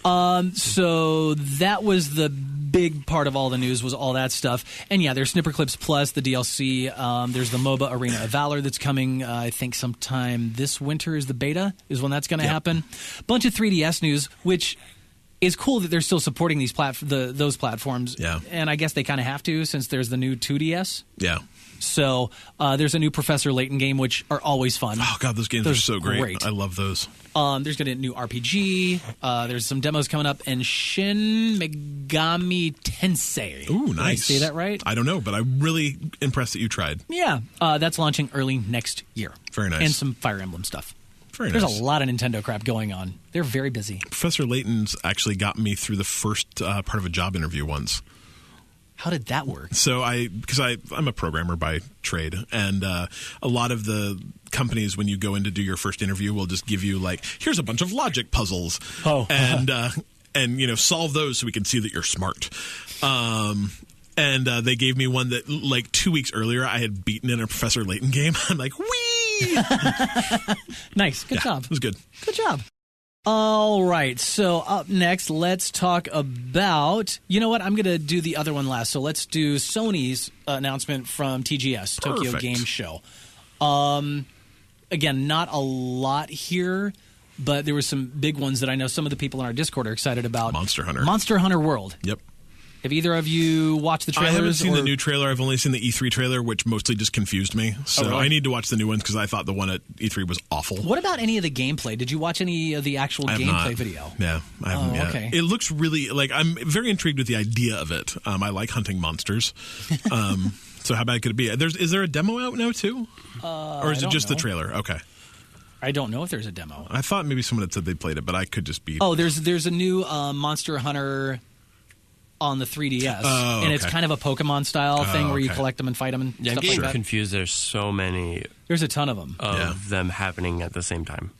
So that was the big part of all the news, was all that stuff. And yeah, there's Snipper Clips Plus, the DLC. There's the MOBA Arena of Valor that's coming, I think sometime this winter is the beta, is when that's going to happen. Bunch of 3DS news, which is cool that they're still supporting these those platforms.
Yeah.
And I guess they kind of have to since there's the new 2DS.
Yeah.
So there's a new Professor Layton game, which are always fun.
Oh, God, those games are so great. I love those.
There's going to be a new RPG. There's some demos coming up. And Shin Megami Tensei.
Ooh, nice.
Did I say that right?
I don't know, but I'm really impressed that you tried.
Yeah. That's launching early next year.
Very nice.
And some Fire Emblem stuff.
Very nice.
There's a lot of Nintendo crap going on. They're very busy.
Professor Layton's actually got me through the first part of a job interview once.
How did that work?
So I'm a programmer by trade, and a lot of the companies, when you go in to do your first interview, will just give you like, here's a bunch of logic puzzles, and solve those so we can see that you're smart. And they gave me one that like 2 weeks earlier I had beaten in a Professor Layton game. I'm like, whee!
Nice, good job.
It was good.
Good job. All right, so up next, let's talk about... You know what? I'm going to do the other one last. So let's do Sony's announcement from TGS, Tokyo Game Show. Again, not a lot here, but there were some big ones that I know some of the people in our Discord are excited about.
Monster Hunter.
Monster Hunter World.
Yep.
Have either of you watched the trailers?
I haven't seen the new trailer. I've only seen the E3 trailer, which mostly just confused me. So
really?
I need to watch the new ones because I thought the one at E3 was awful.
What about any of the gameplay? Did you watch any of the actual gameplay video?
Yeah, I haven't yet. Okay. It looks really, like, I'm very intrigued with the idea of it. I like hunting monsters. So how bad could it be? Is there a demo out now, too? Or is it just the trailer? Okay.
I don't know if there's a demo.
I thought maybe someone had said they played it, but I could just be...
Oh, there's a new Monster Hunter... on the 3DS, and it's kind of a Pokemon style thing where you collect them and fight them and stuff like that.
I'm confused. There's so many.
There's a ton of them.
Them happening at the same time.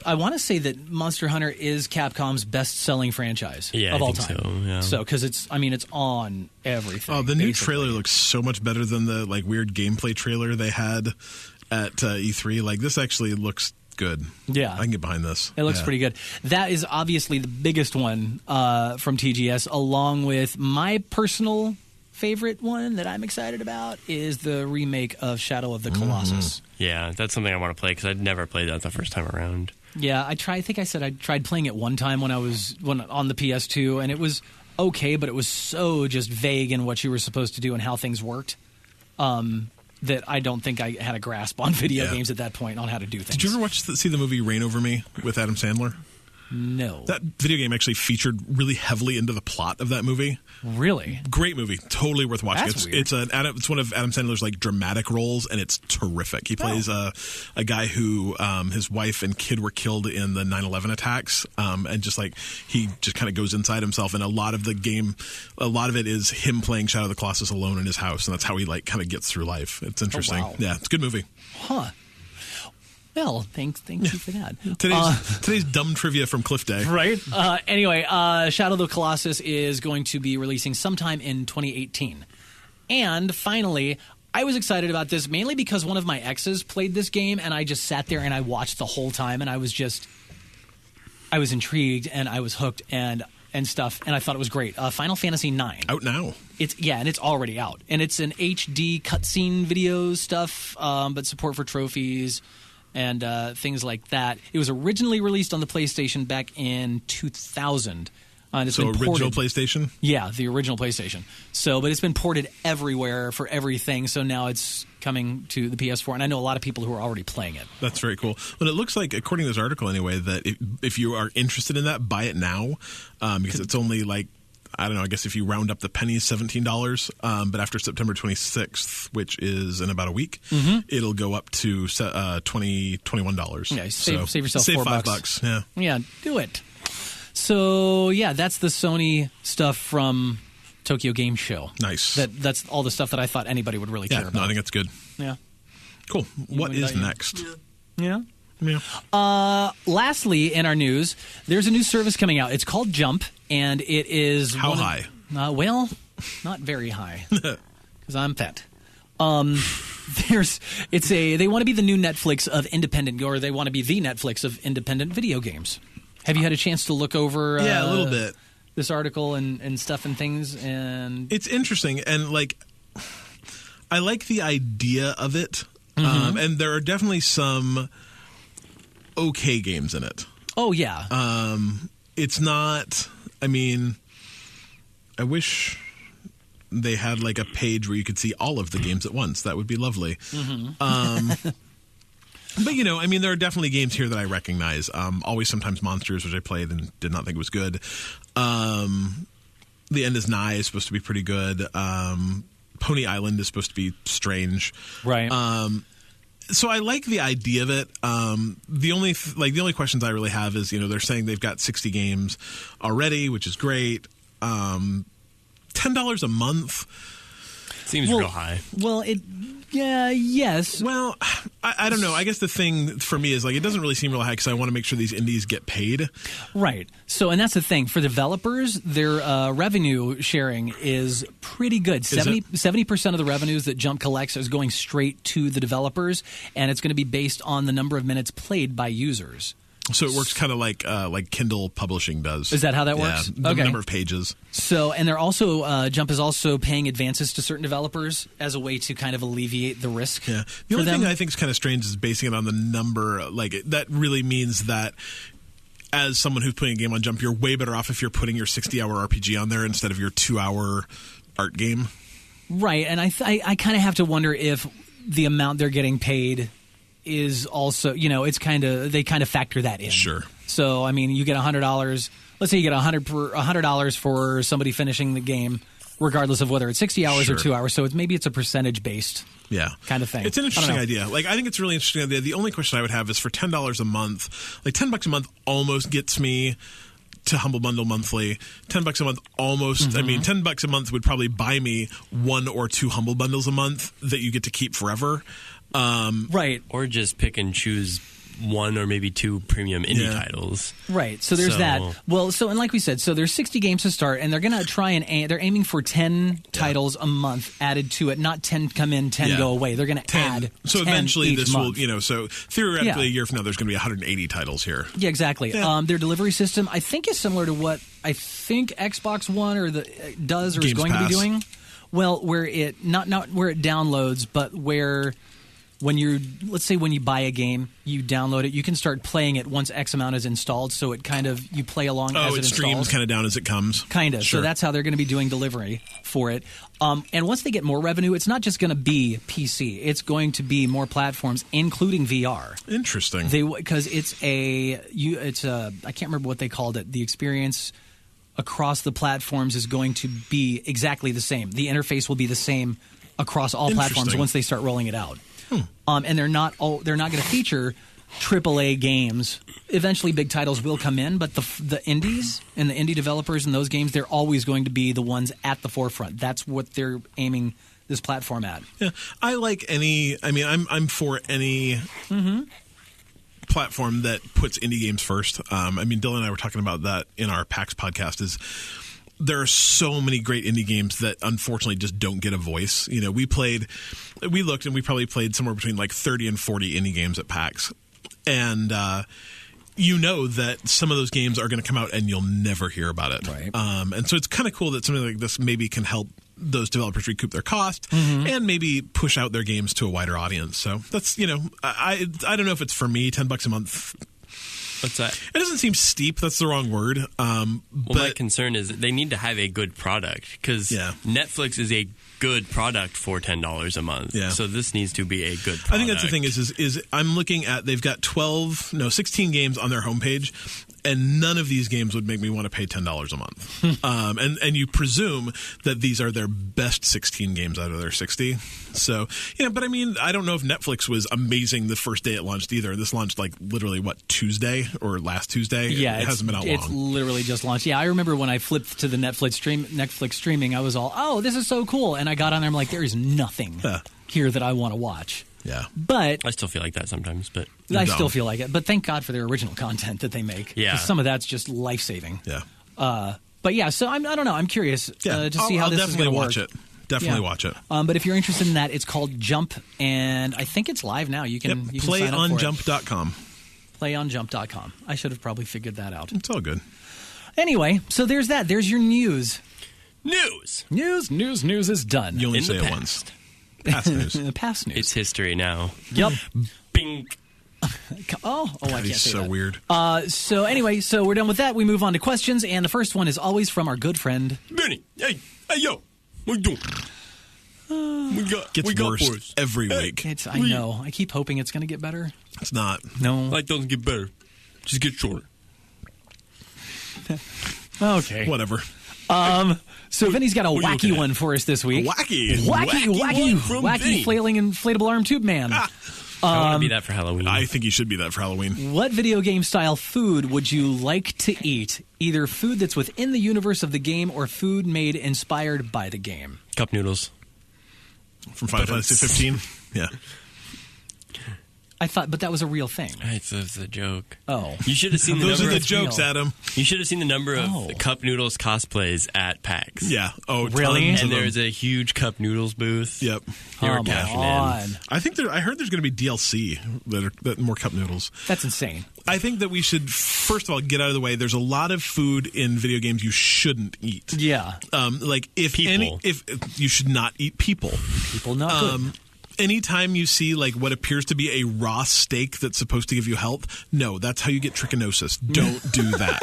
I want to say that Monster Hunter is Capcom's best-selling franchise of all time.
So, yeah.
So, because it's on everything.
Oh, the new trailer looks so much better than the like weird gameplay trailer they had at E3. Like, this actually looks good.
Yeah.
I can get behind this.
It looks pretty good. That is obviously the biggest one from TGS, along with my personal favorite one that I'm excited about is the remake of Shadow of the Colossus.
Yeah, that's something I want to play because I'd never played that the first time around.
Yeah, I think I said I tried playing it one time when on the PS2, and it was okay, but it was so just vague in what you were supposed to do and how things worked. That I don't think I had a grasp on video games at that point on how to do things.
Did you ever see the movie Reign Over Me with Adam Sandler?
No.
That video game actually featured really heavily into the plot of that movie.
Really?
Great movie. Totally worth watching.
That's weird.
It's one of Adam Sandler's like dramatic roles, and it's terrific. He plays a guy who his wife and kid were killed in the 9/11 attacks, and just like he just kind of goes inside himself. And a lot of it is him playing Shadow of the Colossus alone in his house, and that's how he like kind of gets through life. It's interesting.
Oh, wow.
Yeah, it's a good movie.
Huh. Well, thank you for that.
Today's dumb trivia from Cliff Day.
Right. Anyway, Shadow of the Colossus is going to be releasing sometime in 2018. And finally, I was excited about this mainly because one of my exes played this game, and I just sat there and I watched the whole time, and I was intrigued and I was hooked and stuff, and I thought it was great. Final Fantasy IX.
Out now.
And it's already out. And it's an HD cutscene video stuff, but support for trophies and things like that. It was originally released on the PlayStation back in 2000. And it's been ported.
Original PlayStation?
Yeah, the original PlayStation. But it's been ported everywhere for everything, so now it's coming to the PS4, and I know a lot of people who are already playing it.
That's very cool. But it looks like, according to this article anyway, that if you are interested in that, buy it now, because it's only like I don't know, I guess if you round up the pennies, $17. But after September 26th, which is in about a week, it'll go up to $21.
Yeah, save yourself
save
$4.
Yeah.
Yeah, do it. So, yeah, that's the Sony stuff from Tokyo Game Show.
Nice.
That's all the stuff that I thought anybody would really care about.
No, I think that's good.
Yeah.
Cool. What is next?
Yeah.
Yeah.
Lastly, in our news, there's a new service coming out. It's called Jump, and it is...
How high?
Well, not very high, because I'm fat. They want to be the new Netflix of independent, or they want to be the Netflix of independent video games. Have you had a chance to look over?
Yeah, a little bit.
This article and stuff and things, and
it's interesting, and I like the idea of it, and there are definitely some okay games in it.
Oh yeah.
It's not. I mean, I wish they had a page where you could see all of the games at once. That would be lovely. But, I mean, there are definitely games here that I recognize. Always Sometimes Monsters, which I played and did not think was good. The End is Nigh is supposed to be pretty good. Pony Island is supposed to be strange.
Right.
So I like the idea of it. The only questions I really have is, they're saying they've got 60 games already, which is great. $10 a month
seems real high.
Well, yes.
Well, I don't know. I guess the thing for me is it doesn't really seem real high because I want to make sure these indies get paid.
Right. So, and that's the thing for developers, their revenue sharing is pretty good. 70% of the revenues that Jump collects is going straight to the developers, and it's going to be based on the number of minutes played by users.
So it works kind of like Kindle publishing does.
Is that how that works?
Yeah, the number of pages.
So, and they're also Jump is also paying advances to certain developers as a way to kind of alleviate the risk.
Yeah. The only thing I think is kind of strange is basing it on the number. That really means that as someone who's putting a game on Jump, you're way better off if you're putting your 60-hour RPG on there instead of your 2-hour art game.
Right, and I kind of have to wonder if the amount they're getting paid is also, they kind of factor that in.
Sure.
So, I mean, you get $100. Let's say you get $100 for somebody finishing the game, regardless of whether it's 60 hours or 2 hours. So maybe it's a percentage based.
Yeah.
Kind of thing.
It's an interesting idea. I think it's a really interesting idea. The only question I would have is for $10 a month, $10 a month almost gets me to Humble Bundle monthly. $10 a month almost. I mean, $10 a month would probably buy me 1 or 2 Humble Bundles a month that you get to keep forever.
Right.
Or just pick and choose 1 or maybe 2 premium indie titles.
Right. So there's that. Well, and like we said, so there's 60 games to start, and they're going to try and they're aiming for 10 titles a month added to it. Not 10 come in, 10 go away. They're going to add.
So
10
eventually
each
this
month.
will, so theoretically a year from now there's going to be 180 titles here.
Yeah, exactly.
Yeah.
Their delivery system, I think, is similar to what I think Xbox One does or
Games
is going
Pass.
to be doing. Well, where it not where it downloads, but where when let's say when you buy a game, you download it, you can start playing it once X amount is installed, so it kind of, you play along as it
streams
installs.
kind of down as it comes.
Kind of.
Sure.
So that's how they're going to be doing delivery for it. And once they get more revenue, it's not just going to be PC. It's going to be more platforms, including VR.
Interesting.
Because I can't remember what they called it. The experience across the platforms is going to be exactly the same. The interface will be the same across all platforms once they start rolling it out. And they're not going to feature AAA games. Eventually, big titles will come in, but the indies and the indie developers in those games, they're always going to be the ones at the forefront. That's what they're aiming this platform at. Yeah,
I like any. I mean, I'm for any platform that puts indie games first. I mean, Dylan and I were talking about that in our PAX podcast. There are so many great indie games that unfortunately just don't get a voice. We looked and we probably played somewhere between 30 and 40 indie games at PAX. And that some of those games are going to come out and you'll never hear about it.
Right.
And so it's kind of cool that something like this maybe can help those developers recoup their cost and maybe push out their games to a wider audience. So that's, I don't know if it's for me, $10 a month.
What's that?
It doesn't seem steep. That's the wrong word. But
my concern is that they need to have a good product because Netflix is a good product for $10 a month. Yeah. So this needs to be a good product.
I think that's the thing is I'm looking at, they've got 16 games on their homepage, And none of these games would make me want to pay $10 a month. And you presume that these are their best 16 games out of their 60. So, but I mean, I don't know if Netflix was amazing the first day it launched either. This launched like literally, Tuesday or last Tuesday?
Yeah,
it hasn't been out long.
It's literally just launched. Yeah, I remember when I flipped to the Netflix streaming, I was all, oh, this is so cool. And I got on there, I'm like, there is nothing here that I want to watch.
Yeah.
But
I still feel like that sometimes, but
I still feel like it. But thank God for their original content that they make.
Yeah.
'Cause some of that's just life-saving.
Yeah.
But yeah, so I don't know. I'm curious to see how this is going to work.
Definitely watch it.
But if you're interested in that, it's called Jump, and I think it's live now. You can
playonjump.com.
Playonjump.com. I should have probably figured that out.
It's all good.
Anyway, so there's that. There's your news.
News
is done.
You only
In
say
the
it
past.
once. Past news.
Past news.
It's history now.
Yep.
Bing.
Oh, I can't
He's
say
so
that.
weird.
So anyway, so we're done with that. We move on to questions, and the first one is always from our good friend
Vinnie. Hey, yo. What you doing? We got
worse
boys.
every week.
I know. I keep hoping it's going to get better.
It's not.
No.
Life doesn't get better. Just get shorter.
Okay.
Whatever.
So Vinny's got a
what are you
wacky
looking at?
one for us this week.
Wacky
one from Vinny.
flailing inflatable arm tube man.
I want to be that for Halloween.
I think you should be that for Halloween.
What video game style food would you like to eat? Either food that's within the universe of the game or food made inspired by the game.
Cup noodles.
From Final Fantasy 15? Yeah.
I thought, but that was a real thing.
It's a joke.
Oh.
You should have seen the
Those are
number
the
of
jokes,
real.
Adam.
You should have seen the number of
Oh.
Cup Noodles cosplays at PAX.
Yeah. Oh,
Really?
tons of
And
them.
there's a huge Cup Noodles booth.
Yep.
They were
Come
cashing in.
on.
I think I heard there's going to be DLC that more cup noodles.
That's insane.
I think that we should first of all get out of the way. There's a lot of food in video games you shouldn't eat.
Yeah.
Like if
People.
if you should not eat people.
People not good.
Anytime you see like what appears to be a raw steak that's supposed to give you health, no, that's how you get trichinosis. Don't do that.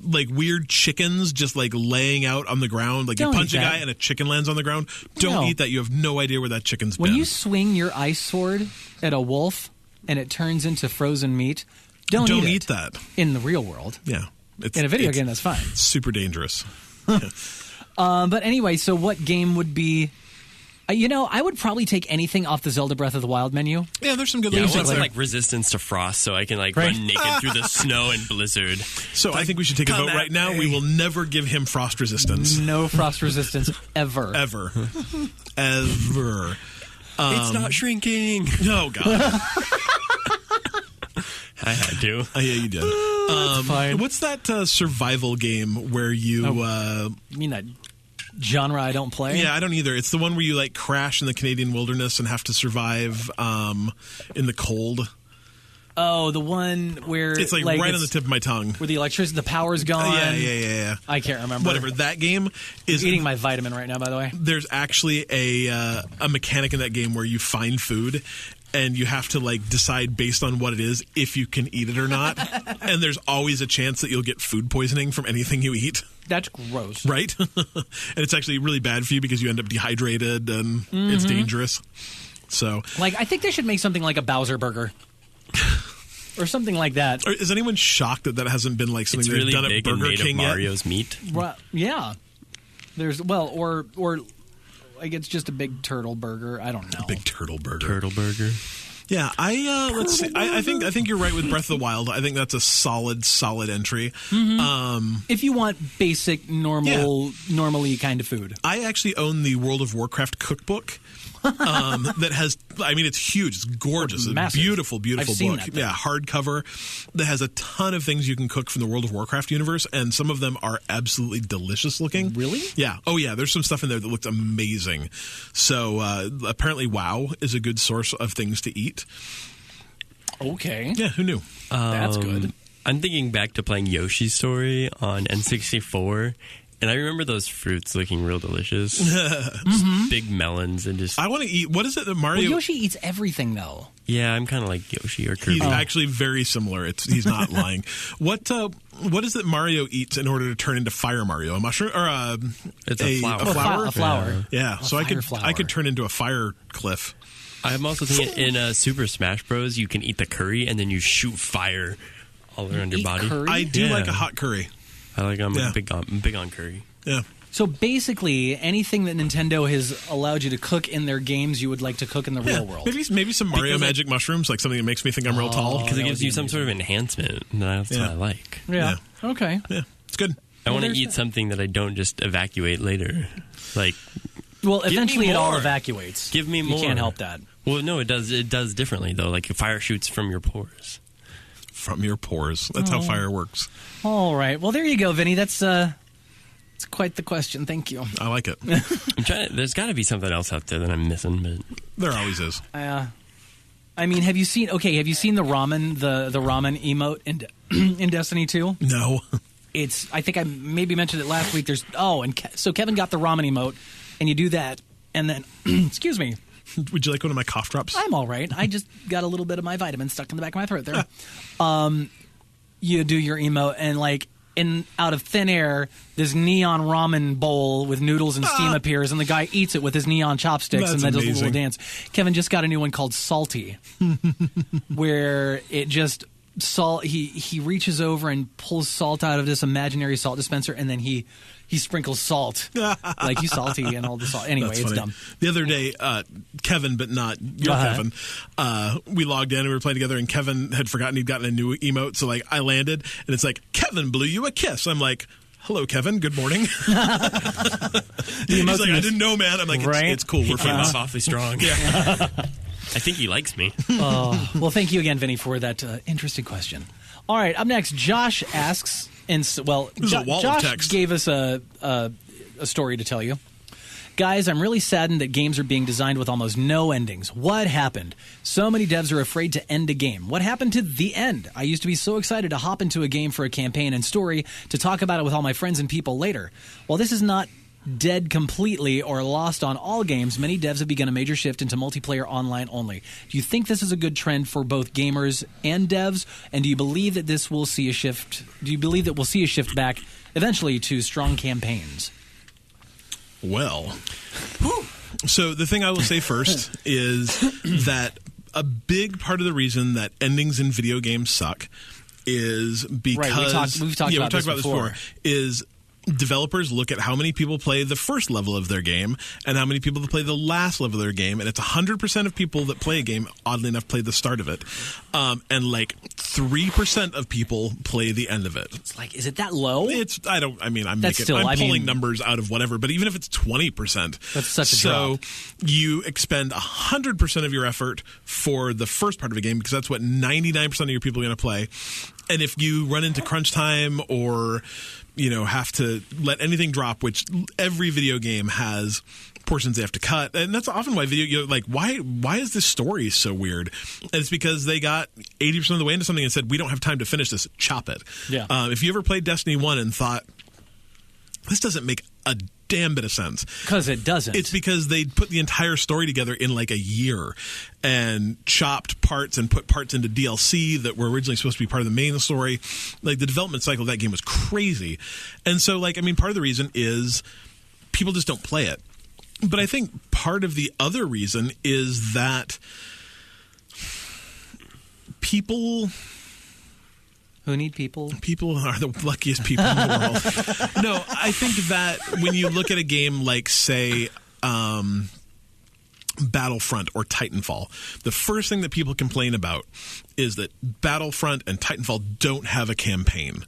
Like weird chickens just like laying out on the ground, like
Don't
you punch
eat
a
that.
guy and a chicken lands on the ground. Don't
No.
eat that. You have no idea where that chicken's
When
been.
you swing your ice sword at a wolf and it turns into frozen meat, don't
eat
it.
that.
In the real world.
Yeah.
In a video game, that's fine.
Super dangerous.
But anyway, so what game would be... I would probably take anything off the Zelda Breath of the Wild menu.
Yeah, there's some good
Yeah, I
things
want
out
some
there.
like resistance to frost so I can like
Right.
run naked through the snow and blizzard.
So I think we should take a
come
vote
at
right now.
me.
We will never give him frost resistance.
No frost resistance ever.
Ever. Ever.
It's not shrinking.
Oh, God.
I had to.
Yeah, you did.
fine.
What's that survival game where you...
You mean that genre I don't play?
yeah, I don't either. It's the one where you like crash in the Canadian wilderness and have to survive in the cold.
Oh, the one where...
It's like right on the tip of my tongue.
Where the electricity, the power's gone.
Yeah.
I can't remember.
Whatever. That game is...
I'm eating my vitamin right now, by the way.
There's actually a mechanic in that game where you find food and you have to like decide based on what it is if you can eat it or not. And there's always a chance that you'll get food poisoning from anything you eat.
That's gross.
Right? And it's actually really bad for you because you end up dehydrated and it's dangerous. So,
Like, I think they should make something like a Bowser burger. Or something like that.
is anyone shocked that that hasn't been like something
It's
they've
really
done at
big and
Burger
made
King
of
yet?
Mario's meat.
Well, yeah. There's, well, or like it's just a big turtle burger. I don't know.
Big turtle burger.
Turtle burger.
Yeah, let's see. I think you're right with Breath of the Wild. I think that's a solid entry.
If you want basic, normally kind of food.
I actually own the World of Warcraft cookbook. That has, I mean, it's huge. It's gorgeous. It's a
Massive.
beautiful
I've seen
book.
that thing.
Yeah, hardcover that has a ton of things you can cook from the World of Warcraft universe, and some of them are absolutely delicious looking.
Really?
Yeah. Oh, yeah. There's some stuff in there that looks amazing. So apparently, WoW is a good source of things to eat.
Okay.
Yeah, who knew?
That's good.
I'm thinking back to playing Yoshi's Story on N64. And I remember those fruits looking real delicious. Big melons and just...
I want to eat. What is it that
Well,
Mario...
Yoshi eats everything, though.
Yeah, I'm kind of like Yoshi or Kirby.
He's actually very similar. He's not lying. What is it Mario eats in order to turn into Fire Mario? A mushroom or
It's a flower.
A flower?
A flower.
Yeah. So
fire flower.
I could turn into a fire cliff.
I'm also thinking in Super Smash Bros. You can eat the curry and then you shoot fire all around your body.
Curry?
I do like a hot curry.
I'm big on curry.
Yeah.
So basically, anything that Nintendo has allowed you to cook in their games, you would like to cook in the real world.
Maybe some Mario Magic mushrooms, like something that makes me think I'm real tall.
Because it gives you some sort of enhancement. That's what I like.
Yeah. Okay.
Yeah. It's good.
I want to eat something that I don't just evacuate later. Like,
well, eventually it all evacuates.
Give me more.
You can't help that.
Well, no, it does. It does differently though. Like fire shoots from your pores.
From your pores. That's how fire works.
All right. Well, there you go, Vinny. That's it's quite the question. Thank you.
I like it.
I'm trying. There's got to be something else out there that I'm missing, but
there always is.
I mean, have you seen the ramen the ramen emote in Destiny 2?
No.
I think I maybe mentioned it last week. So Kevin got the ramen emote, and you do that, and then excuse me.
Would you like one of my cough drops?
I'm all right. I just got a little bit of my vitamin stuck in the back of my throat there. You do your emote, and out of thin air, this neon ramen bowl with noodles and steam appears, and the guy eats it with his neon chopsticks, and then does a little dance. Kevin just got a new one called Salty, where it just he reaches over and pulls salt out of this imaginary salt dispenser, and then he sprinkles salt like he's salty and all the salt. Anyway, it's dumb.
The other day, Kevin, but not your Kevin, we logged in and we were playing together, and Kevin had forgotten he'd gotten a new emote. So I landed, and it's like, Kevin blew you a kiss. I'm like, hello, Kevin. Good morning. He's like, I didn't know, man. I'm like, it's cool. We're friends.
Awfully strong. Yeah. I think he likes me.
Well, thank you again, Vinny, for that interesting question. All right, up next, Josh asks, Josh gave us a story to tell you. Guys, I'm really saddened that games are being designed with almost no endings. What happened? So many devs are afraid to end a game. What happened to the end? I used to be so excited to hop into a game for a campaign and story to talk about it with all my friends and people later. While this is not dead completely or lost on all games, many devs have begun a major shift into multiplayer online only. Do you think this is a good trend for both gamers and devs? And do you believe that we'll see a shift back eventually to strong campaigns?
Well, so the thing I will say first is that a big part of the reason that endings in video games suck is because
we've talked about this before.
Is developers look at how many people play the first level of their game and how many people play the last level of their game, and it's 100% of people that play a game, oddly enough, play the start of it, and 3% of people play the end of it.
It's like, is it that low?
I'm pulling numbers out of whatever, but even if it's 20%,
that's such a drop.
So you expend 100% of your effort for the first part of a game because that's what 99% of your people are going to play, and if you run into crunch time or have to let anything drop, which every video game has portions they have to cut, and that's often why why is this story so weird? And it's because they got 80% of the way into something and said, we don't have time to finish this, chop it.
Yeah.
If you ever played Destiny 1 and thought, this doesn't make a damn bit of sense.
Because it doesn't.
It's because they put the entire story together in a year and chopped parts and put parts into DLC that were originally supposed to be part of the main story. The development cycle of that game was crazy. And so, part of the reason is people just don't play it. But I think part of the other reason is that people...
Who need people?
People are the luckiest people in the world. No, I think that when you look at a game like, say, Battlefront or Titanfall, the first thing that people complain about is that Battlefront and Titanfall don't have a campaign.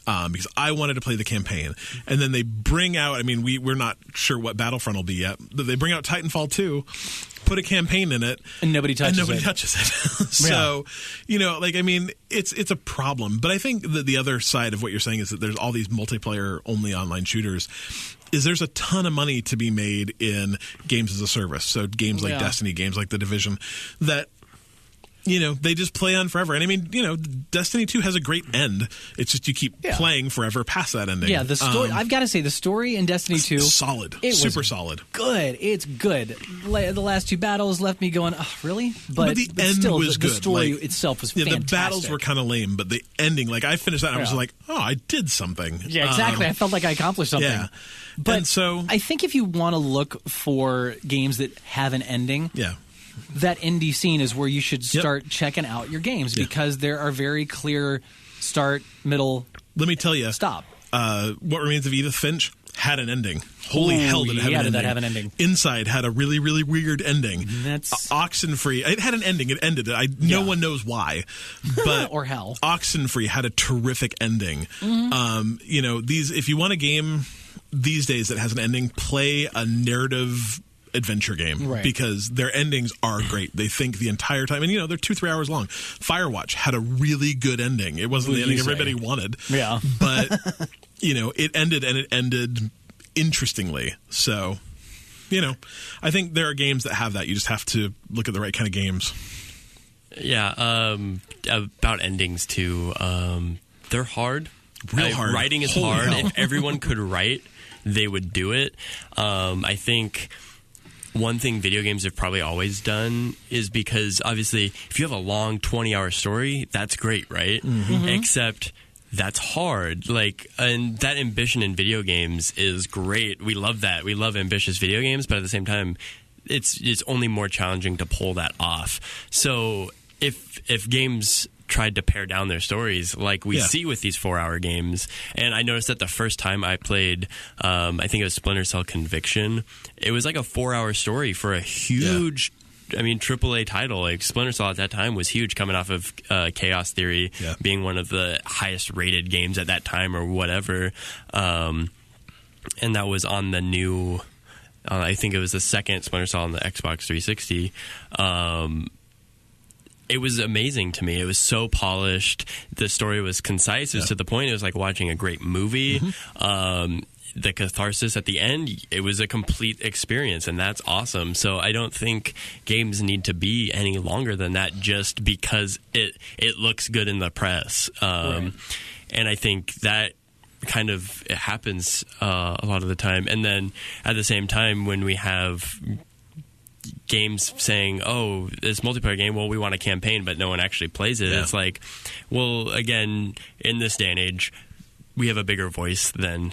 Because I wanted to play the campaign. And then they bring out, we're not sure what Battlefront will be yet, but they bring out Titanfall 2, put a campaign in it,
and nobody touches
it. So, it's a problem. But I think that the other side of what you're saying is that there's all these multiplayer only online shooters. There's a ton of money to be made in games as a service. So games like Destiny, games like The Division, that they just play on forever. And Destiny 2 has a great end. It's just you keep playing forever past that ending.
Yeah, the story, I've got to say, the story in Destiny 2...
solid. Super solid.
Good. It's good. The last two battles left me going, oh, really? But
the end
still,
was good.
The story itself was fantastic.
The battles were kind of lame, but the ending, I finished that and I was like, oh, I did something.
Yeah, exactly. I felt like I accomplished something.
Yeah.
But
and so,
I think if you want to look for games that have an ending...
Yeah.
That indie scene is where you should start checking out your games because there are very clear start, middle.
Let me tell you,
stop.
What Remains of Edith Finch had an ending. Holy hell, did it have an ending.
Did that have an ending?
Inside had a really, really weird ending.
That's
Oxenfree. It had an ending. It ended. No one knows why, but
or how.
Oxenfree had a terrific ending. If you want a game these days that has an ending, play a narrative adventure game because their endings are great. They think the entire time, and they're 2-3 hours long. Firewatch had a really good ending. It wasn't the ending everybody wanted, but it ended, and it ended interestingly. So, I think there are games that have that. You just have to look at the right kind of games.
Yeah, about endings too. They're hard.
Real hard.
Writing is
Holy
hard.
hell.
If everyone could write, they would do it. I think one thing video games have probably always done is because, obviously, if you have a long 20-hour story, that's great, right? Mm-hmm. Except that's hard. And that ambition in video games is great. We love that. We love ambitious video games, but at the same time, it's only more challenging to pull that off. So if games tried to pare down their stories like we see with these 4-hour games. And I noticed that the first time I played, I think it was Splinter Cell Conviction, it was like a 4-hour story for a huge, AAA title. Like Splinter Cell at that time was huge, coming off of Chaos Theory being one of the highest rated games at that time or whatever. And that was on the new, I think it was the second Splinter Cell on the Xbox 360. It was amazing to me. It was so polished. The story was concise. It was to the point. It was like watching a great movie. Mm-hmm. The catharsis at the end, it was a complete experience, and that's awesome. So I don't think games need to be any longer than that just because it looks good in the press. And I think that kind of it happens a lot of the time. And then at the same time, when we have games saying, oh, this multiplayer game, well, we want a campaign, but no one actually plays it. It's like, well, again, in this day and age, we have a bigger voice than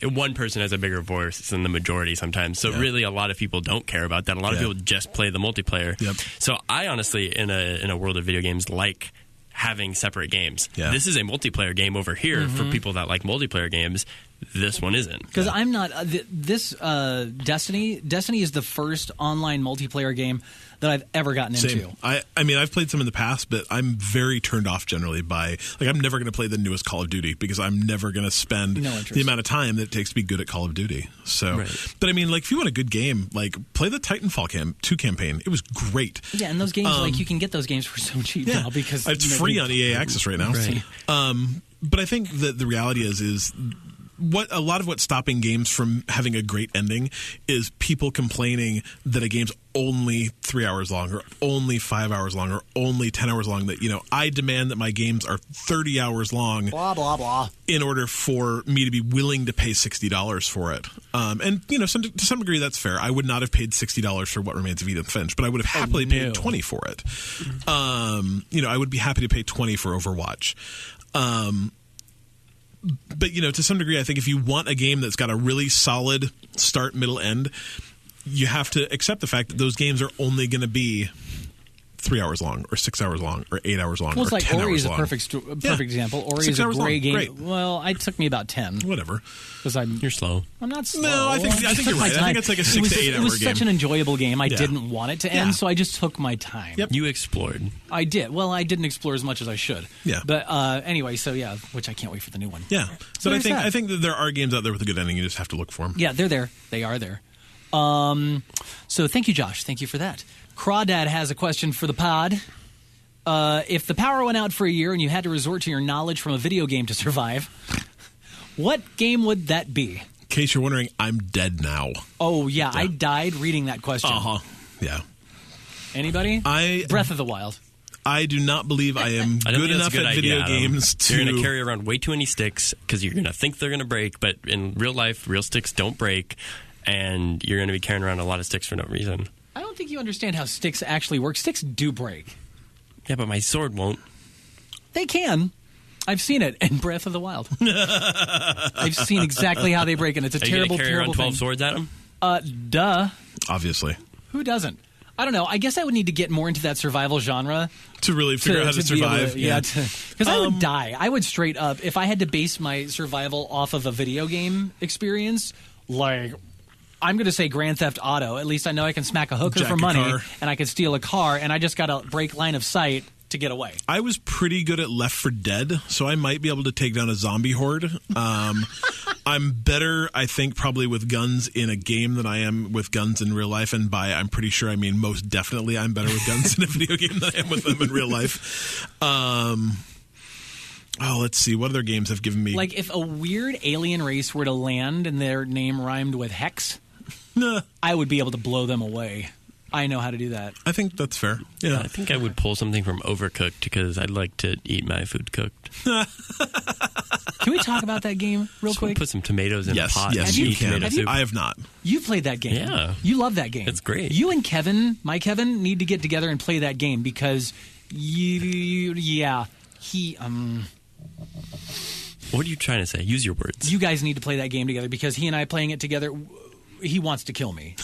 one person has a bigger voice than the majority sometimes. So really, a lot of people don't care about that. A lot of people just play the multiplayer. Yep. So I honestly, in a world of video games, like having separate games. Yeah. This is a multiplayer game over here for people that like multiplayer games. This one isn't.
Because I'm not Destiny is the first online multiplayer game that I've ever gotten into.
I've played some in the past, but I'm very turned off generally by, I'm never going to play the newest Call of Duty because I'm never going to spend the amount of time that it takes to be good at Call of Duty. So, but if you want a good game, play the Titanfall 2 campaign. It was great.
Yeah, and those games, you can get those games for so cheap now because
it's free on EA Access right now. Right. But I think that the reality is a lot of what's stopping games from having a great ending is people complaining that a game's only 3 hours long or only 5 hours long or only 10 hours long. That, I demand that my games are 30 hours long.
Blah, blah, blah.
In order for me to be willing to pay $60 for it. And, to some degree, that's fair. I would not have paid $60 for What Remains of Edith Finch, but I would have happily paid $20 for it. I would be happy to pay $20 for Overwatch. But, to some degree, I think if you want a game that's got a really solid start, middle, end, you have to accept the fact that those games are only going to be 3 hours long or 6 hours long or 8 hours long or 10 hours long.
Well, it's like Ori is a perfect example. Ori is a great game.
Great.
Well, it took me about 10.
Whatever.
You're slow.
I'm not slow.
No, I think you're right. I think it's like a 6 to 8 hour game.
It was such an enjoyable game. I didn't want it to end, so I just took my time.
Yep. You explored.
I did. Well, I didn't explore as much as I should.
Yeah.
But anyway, which I can't wait for the new one.
Yeah. So but I think that there are games out there with a good ending. You just have to look for them.
Yeah, they're there. They are there. So thank you, Josh. Thank you for that. Crawdad has a question for the pod. If the power went out for a year and you had to resort to your knowledge from a video game to survive, what game would that be?
In case you're wondering, I'm dead now.
Oh, yeah. I died reading that question.
Yeah.
Anybody? Breath of the Wild.
I do not believe I am good enough at video games to...
You're going to carry around way too many sticks because you're going to think they're going to break, but in real life, real sticks don't break, and you're going to be carrying around a lot of sticks for no reason.
I don't think you understand how sticks actually work. Sticks do break.
Yeah, but my sword won't.
They can. I've seen it in Breath of the Wild. I've seen exactly how they break, and it's a terrible, terrible thing.
Are you going to carry around 12 swords at them?
Duh.
Obviously.
Who doesn't? I don't know. I guess I would need to get more into that survival genre
to really figure out how to survive.
Because I would die. I would straight up, if I had to base my survival off of a video game experience, like, I'm going to say Grand Theft Auto. At least I know I can smack a hooker for money, and I can steal a car, and I just got to break line of sight to get away.
I was pretty good at Left 4 Dead, so I might be able to take down a zombie horde. I'm better, I think, probably with guns in a game than I am with guns in real life. And by I'm pretty sure I mean most definitely I'm better with guns in a video game than I am with them in real life. Let's see. What other games have given me...
Like, if a weird alien race were to land and their name rhymed with Hex, I would be able to blow them away. I know how to do that.
I think that's fair. Yeah.
I think I would pull something from Overcooked because I'd like to eat my food cooked.
Can we talk about that game real quick?
Put some tomatoes in a pot.
Yes, you can. I have not.
You played that game.
Yeah.
You love that game.
It's great.
You and Kevin, my Kevin, need to get together and play that game because
What are you trying to say? Use your words.
You guys need to play that game together because he and I playing it together, he wants to kill me.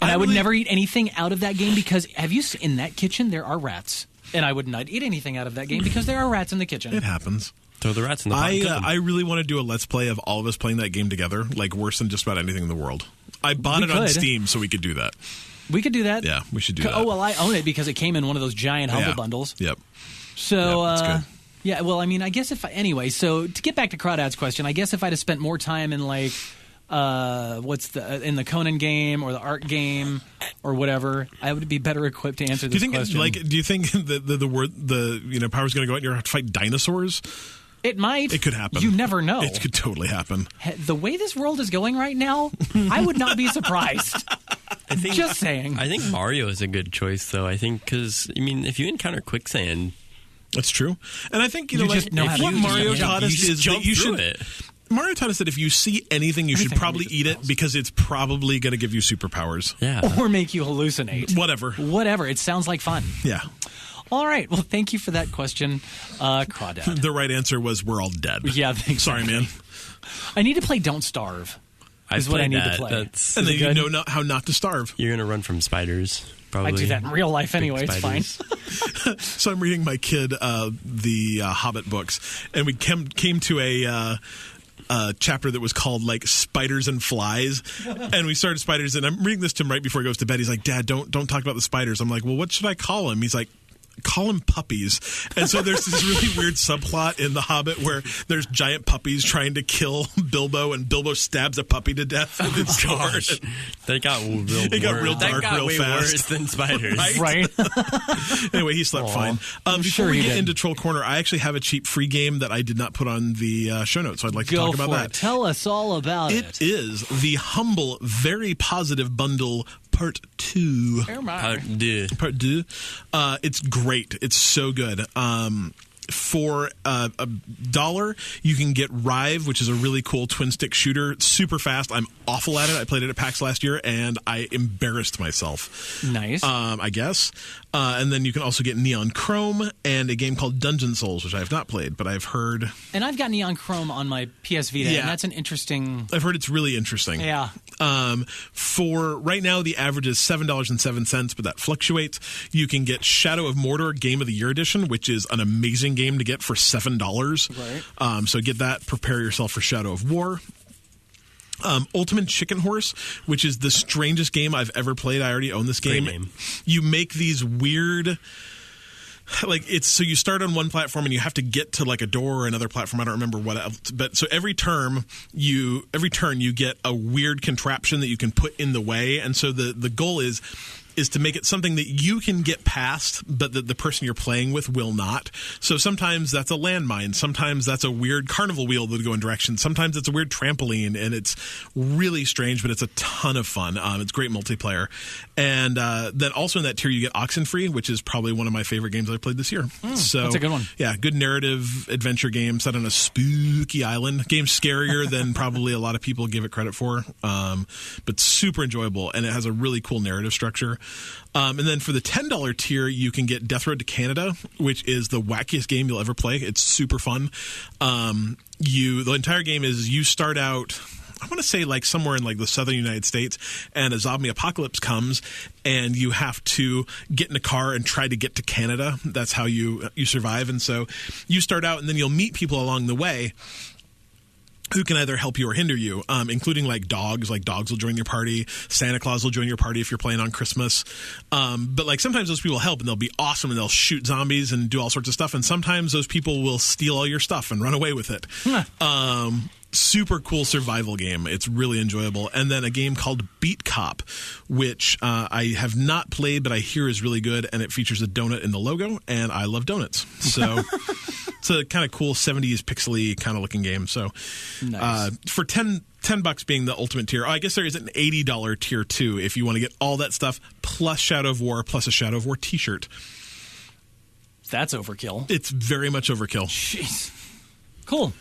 And I would never eat anything out of that game because, have you seen in that kitchen, there are rats. And I would not eat anything out of that game because there are rats in the kitchen.
It happens.
Throw the rats in the pot.
I really want to do a Let's Play of all of us playing that game together, like worse than just about anything in the world. I bought it on Steam so we could do that.
We could do that?
Yeah, we should do that.
Oh, well, I own it because it came in one of those giant Humble bundles.
Yep.
So,
that's good.
Yeah, well, I mean, I guess anyway, so to get back to Crawdad's question, I guess if I'd have spent more time in like, in the Conan game or the Ark game or whatever, I would be better equipped to answer this question.
Do you think the word power's going to go out and you're going to fight dinosaurs?
It might.
It could happen.
You never know.
It could totally happen.
The way this world is going right now, I would not be surprised. Just saying.
I think Mario is a good choice, though. I think because, I mean, if you encounter quicksand...
That's true. And I think,
what
Mario taught us is that you should...
it.
Mario taught us that if you see anything, you should probably eat it because it's probably going to give you superpowers.
Yeah.
Or make you hallucinate.
Whatever.
It sounds like fun.
Yeah.
All right. Well, thank you for that question, Crawdad.
The right answer was we're all dead.
Yeah. Exactly.
Sorry, man.
I need to play Don't Starve. Is what I need to play.
And then you know how not to starve.
You're going to run from spiders. Probably.
I do that in real life anyway. It's fine.
So I'm reading my kid the Hobbit books, and we came to a chapter that was called like Spiders and Flies, and we started spiders. And I'm reading this to him right before he goes to bed. He's like, "Dad, don't talk about the spiders." I'm like, "Well, what should I call him?" He's like, call them puppies. And so there's this really weird subplot in The Hobbit where there's giant puppies trying to kill Bilbo, and Bilbo stabs a puppy to death with its sword.
That got real
dark real
way
fast.
Worse than spiders.
Right?
Anyway, he slept fine. Before we get into Troll Corner, I actually have a cheap free game that I did not put on the show notes, so I'd like to talk about that.
Tell us all about it.
It is the Humble Very Positive Bundle Part 2.
Part 2.
It's great. It's so good. For $1, you can get Rive, which is a really cool twin-stick shooter. It's super fast. I'm awful at it. I played it at PAX last year, and I embarrassed myself.
Nice.
I guess. And then you can also get Neon Chrome and a game called Dungeon Souls, which I have not played, but I've heard...
And I've got Neon Chrome on my PS Vita, and that's an interesting...
I've heard it's really interesting.
Yeah.
For right now, the average is $7.07, but that fluctuates. You can get Shadow of Mordor Game of the Year Edition, which is an amazing game to get for $7.
Right.
So get that. Prepare yourself for Shadow of War. Ultimate Chicken Horse, which is the strangest game I've ever played. I already own this game.
Great name.
You make these weird... so you start on one platform and you have to get to like a door or another platform. I don't remember what else, but so every turn you get a weird contraption that you can put in the way, and so the goal is to make it something that you can get past, but that the person you're playing with will not. So sometimes that's a landmine. Sometimes that's a weird carnival wheel that will go in directions. Sometimes it's a weird trampoline, and it's really strange, but it's a ton of fun. It's great multiplayer. And then also in that tier, you get Oxenfree, which is probably one of my favorite games I've played this year. So
that's a good one.
Yeah, good narrative adventure game set on a spooky island. Game scarier than probably a lot of people give it credit for, but super enjoyable, and it has a really cool narrative structure. And then for the $10 tier, you can get Death Road to Canada, which is the wackiest game you'll ever play. It's super fun. The entire game is you start out... I want to say like somewhere in like the southern United States, and a zombie apocalypse comes, and you have to get in a car and try to get to Canada. That's how you survive. And so you start out, and then you'll meet people along the way who can either help you or hinder you, including like dogs. Like dogs will join your party. Santa Claus will join your party if you're playing on Christmas. But like sometimes those people help, and they'll be awesome, and they'll shoot zombies and do all sorts of stuff. And sometimes those people will steal all your stuff and run away with it. Super cool survival game. It's really enjoyable. And then a game called Beat Cop, which I have not played, but I hear is really good, and it features a donut in the logo, and I love donuts. So it's a kind of cool 70s pixely kind of looking game. So
nice.
For $10 being the ultimate tier, I guess there is an $80 tier too if you want to get all that stuff plus Shadow of War plus a Shadow of War t-shirt.
That's overkill.
It's very much overkill.
Jeez. Cool.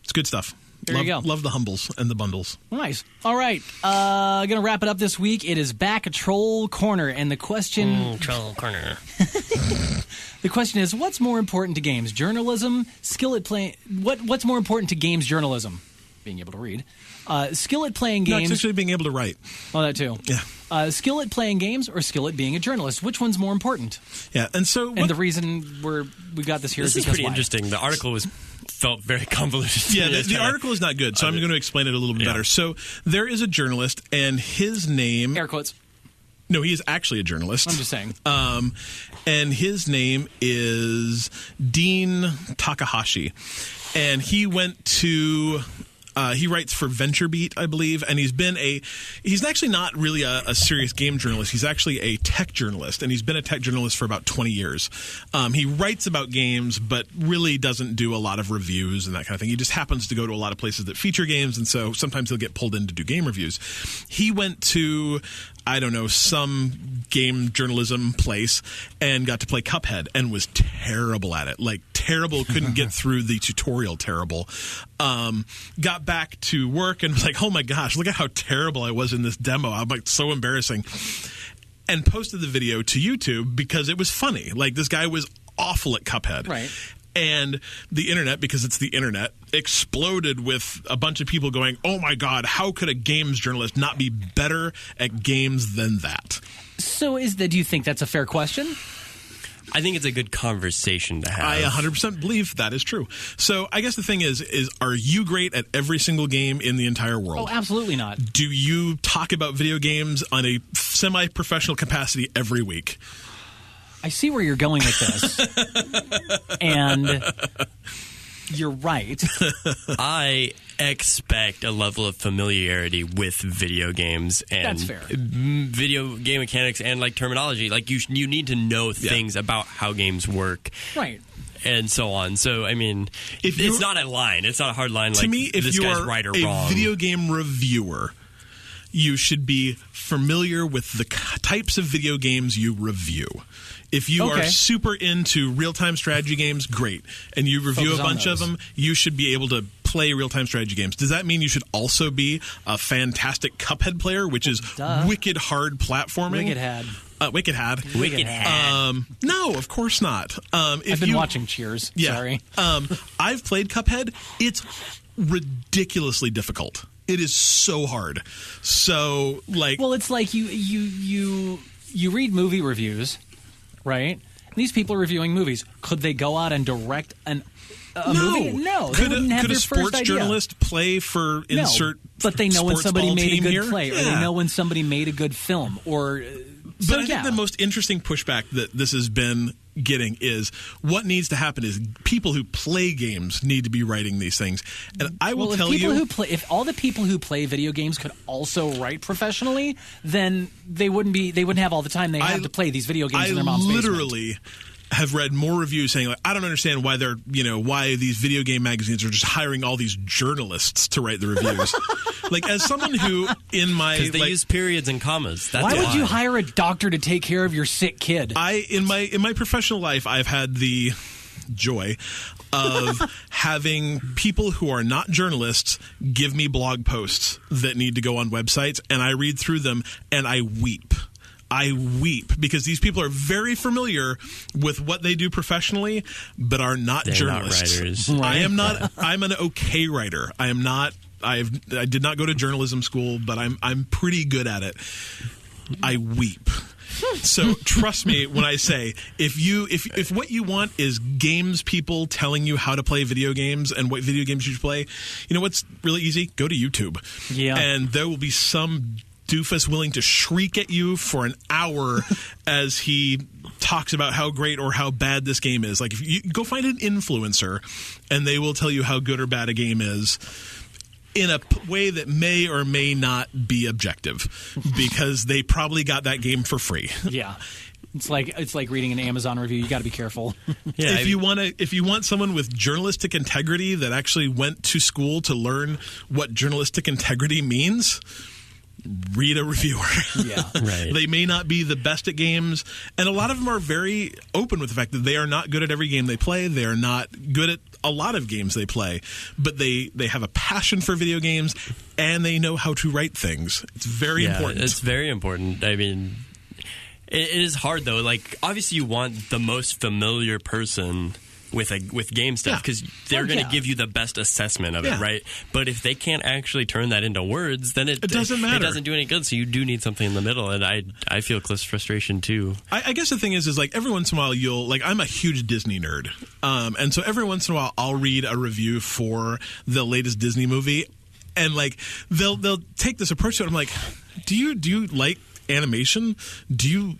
It's good stuff.
There you go.
Love the humbles and the bundles.
Nice. All right. Going to wrap it up this week. It is back a Troll Corner, and the question...
Troll Corner.
The question is, what's more important to games? Journalism? Skill at playing... What's more important to games journalism? Being able to read. Skill at playing games...
No, it's actually being able to write.
Oh, that too.
Yeah.
Skill at playing games or skill at being a journalist? Which one's more important?
Yeah, and so...
And the reason we got this here
is
because
pretty
why?
Interesting. The article felt very convoluted.
Yeah, the article is not good, so I'm going to explain it a little bit better. So there is a journalist, and his name...
Air quotes.
No, he is actually a journalist.
I'm just saying.
And his name is Dean Takahashi. And he went to... he writes for VentureBeat, I believe, and he's actually not really a serious game journalist. He's actually a tech journalist, and he's been a tech journalist for about 20 years. He writes about games, but really doesn't do a lot of reviews and that kind of thing. He just happens to go to a lot of places that feature games, and so sometimes he'll get pulled in to do game reviews. He went to... I don't know, some game journalism place and got to play Cuphead and was terrible at it. Like, terrible, couldn't get through the tutorial, terrible. Got back to work and was like, oh my gosh, look at how terrible I was in this demo. I'm like, so embarrassing. And posted the video to YouTube because it was funny. Like, this guy was awful at Cuphead.
Right.
And the internet, because it's the internet, exploded with a bunch of people going, oh my God, how could a games journalist not be better at games than that?
So do you think that's a fair question?
I think it's a good conversation to have.
I 100% believe that is true. So I guess the thing is are you great at every single game in the entire world?
Oh, absolutely not.
Do you talk about video games on a semi-professional capacity every week?
I see where you're going with this. And you're right.
I expect a level of familiarity with video games and
that's fair.
Video game mechanics and like terminology. Like you need to know things about how games work.
Right.
And so on. So, I mean, it's not a line. It's not a hard line.
To me, if
this
you
guy's
are
right or
a
wrong.
video game reviewer, you should be familiar with the types of video games you review. If you are super into real-time strategy games, great. And you review a bunch of them, you should be able to play real-time strategy games. Does that mean you should also be a fantastic Cuphead player, which is wicked hard platforming?
Wicked had.
No, of course not.
I've been watching Cheers.
Yeah.
Sorry.
I've played Cuphead. It's ridiculously difficult. It is so hard. So, like...
Well, it's like you read movie reviews, right? These people are reviewing movies. Could they go out and direct a movie? No.
Could a sports journalist play for insert
but they know when somebody made a good play,
or
they know when somebody made a good film, or...
But I think the most interesting pushback that this has been getting is what needs to happen is people who play games need to be writing these things. And I will tell you...
if all the people who play video games could also write professionally, then they wouldn't have all the time they have to play these video games in their mom's basement.
I literally have read more reviews saying, like, I don't understand why why these video game magazines are just hiring all these journalists to write the reviews. Like, as someone who because
they use periods and commas. That's
why would you hire a doctor to take care of your sick kid?
In my professional life, I've had the joy of having people who are not journalists give me blog posts that need to go on websites, and I read through them and I weep. I weep because these people are very familiar with what they do professionally, but are not journalists.
Not writers.
Right. I am not. I'm an okay writer. I am not I did not go to journalism school, but I'm pretty good at it. I weep. So trust me when I say, if what you want is games people telling you how to play video games and what video games you should play, you know what's really easy? Go to YouTube.
Yeah.
And there will be some doofus willing to shriek at you for an hour as he talks about how great or how bad this game is. Like, if you go find an influencer and they will tell you how good or bad a game is in a way that may or may not be objective, because they probably got that game for free.
Yeah. It's like reading an Amazon review. You got to be careful.
Yeah,
if you want someone with journalistic integrity that actually went to school to learn what journalistic integrity means, read a reviewer.
Yeah,
right.
They may not be the best at games, and a lot of them are very open with the fact that they are not good at every game they play. They are not good at a lot of games they play, but they have a passion for video games, and they know how to write things. It's very important.
It's very important. I mean, it is hard, though. Like, obviously, you want the most familiar person with game stuff, because they're going to give you the best assessment of it, right? But if they can't actually turn that into words, then it
doesn't matter.
It doesn't do any good. So you do need something in the middle, and I feel Cliff's frustration too.
I guess the thing is like every once in a while I'm a huge Disney nerd, and so every once in a while I'll read a review for the latest Disney movie, and like they'll take this approach to it. I'm like, do you like animation? Do you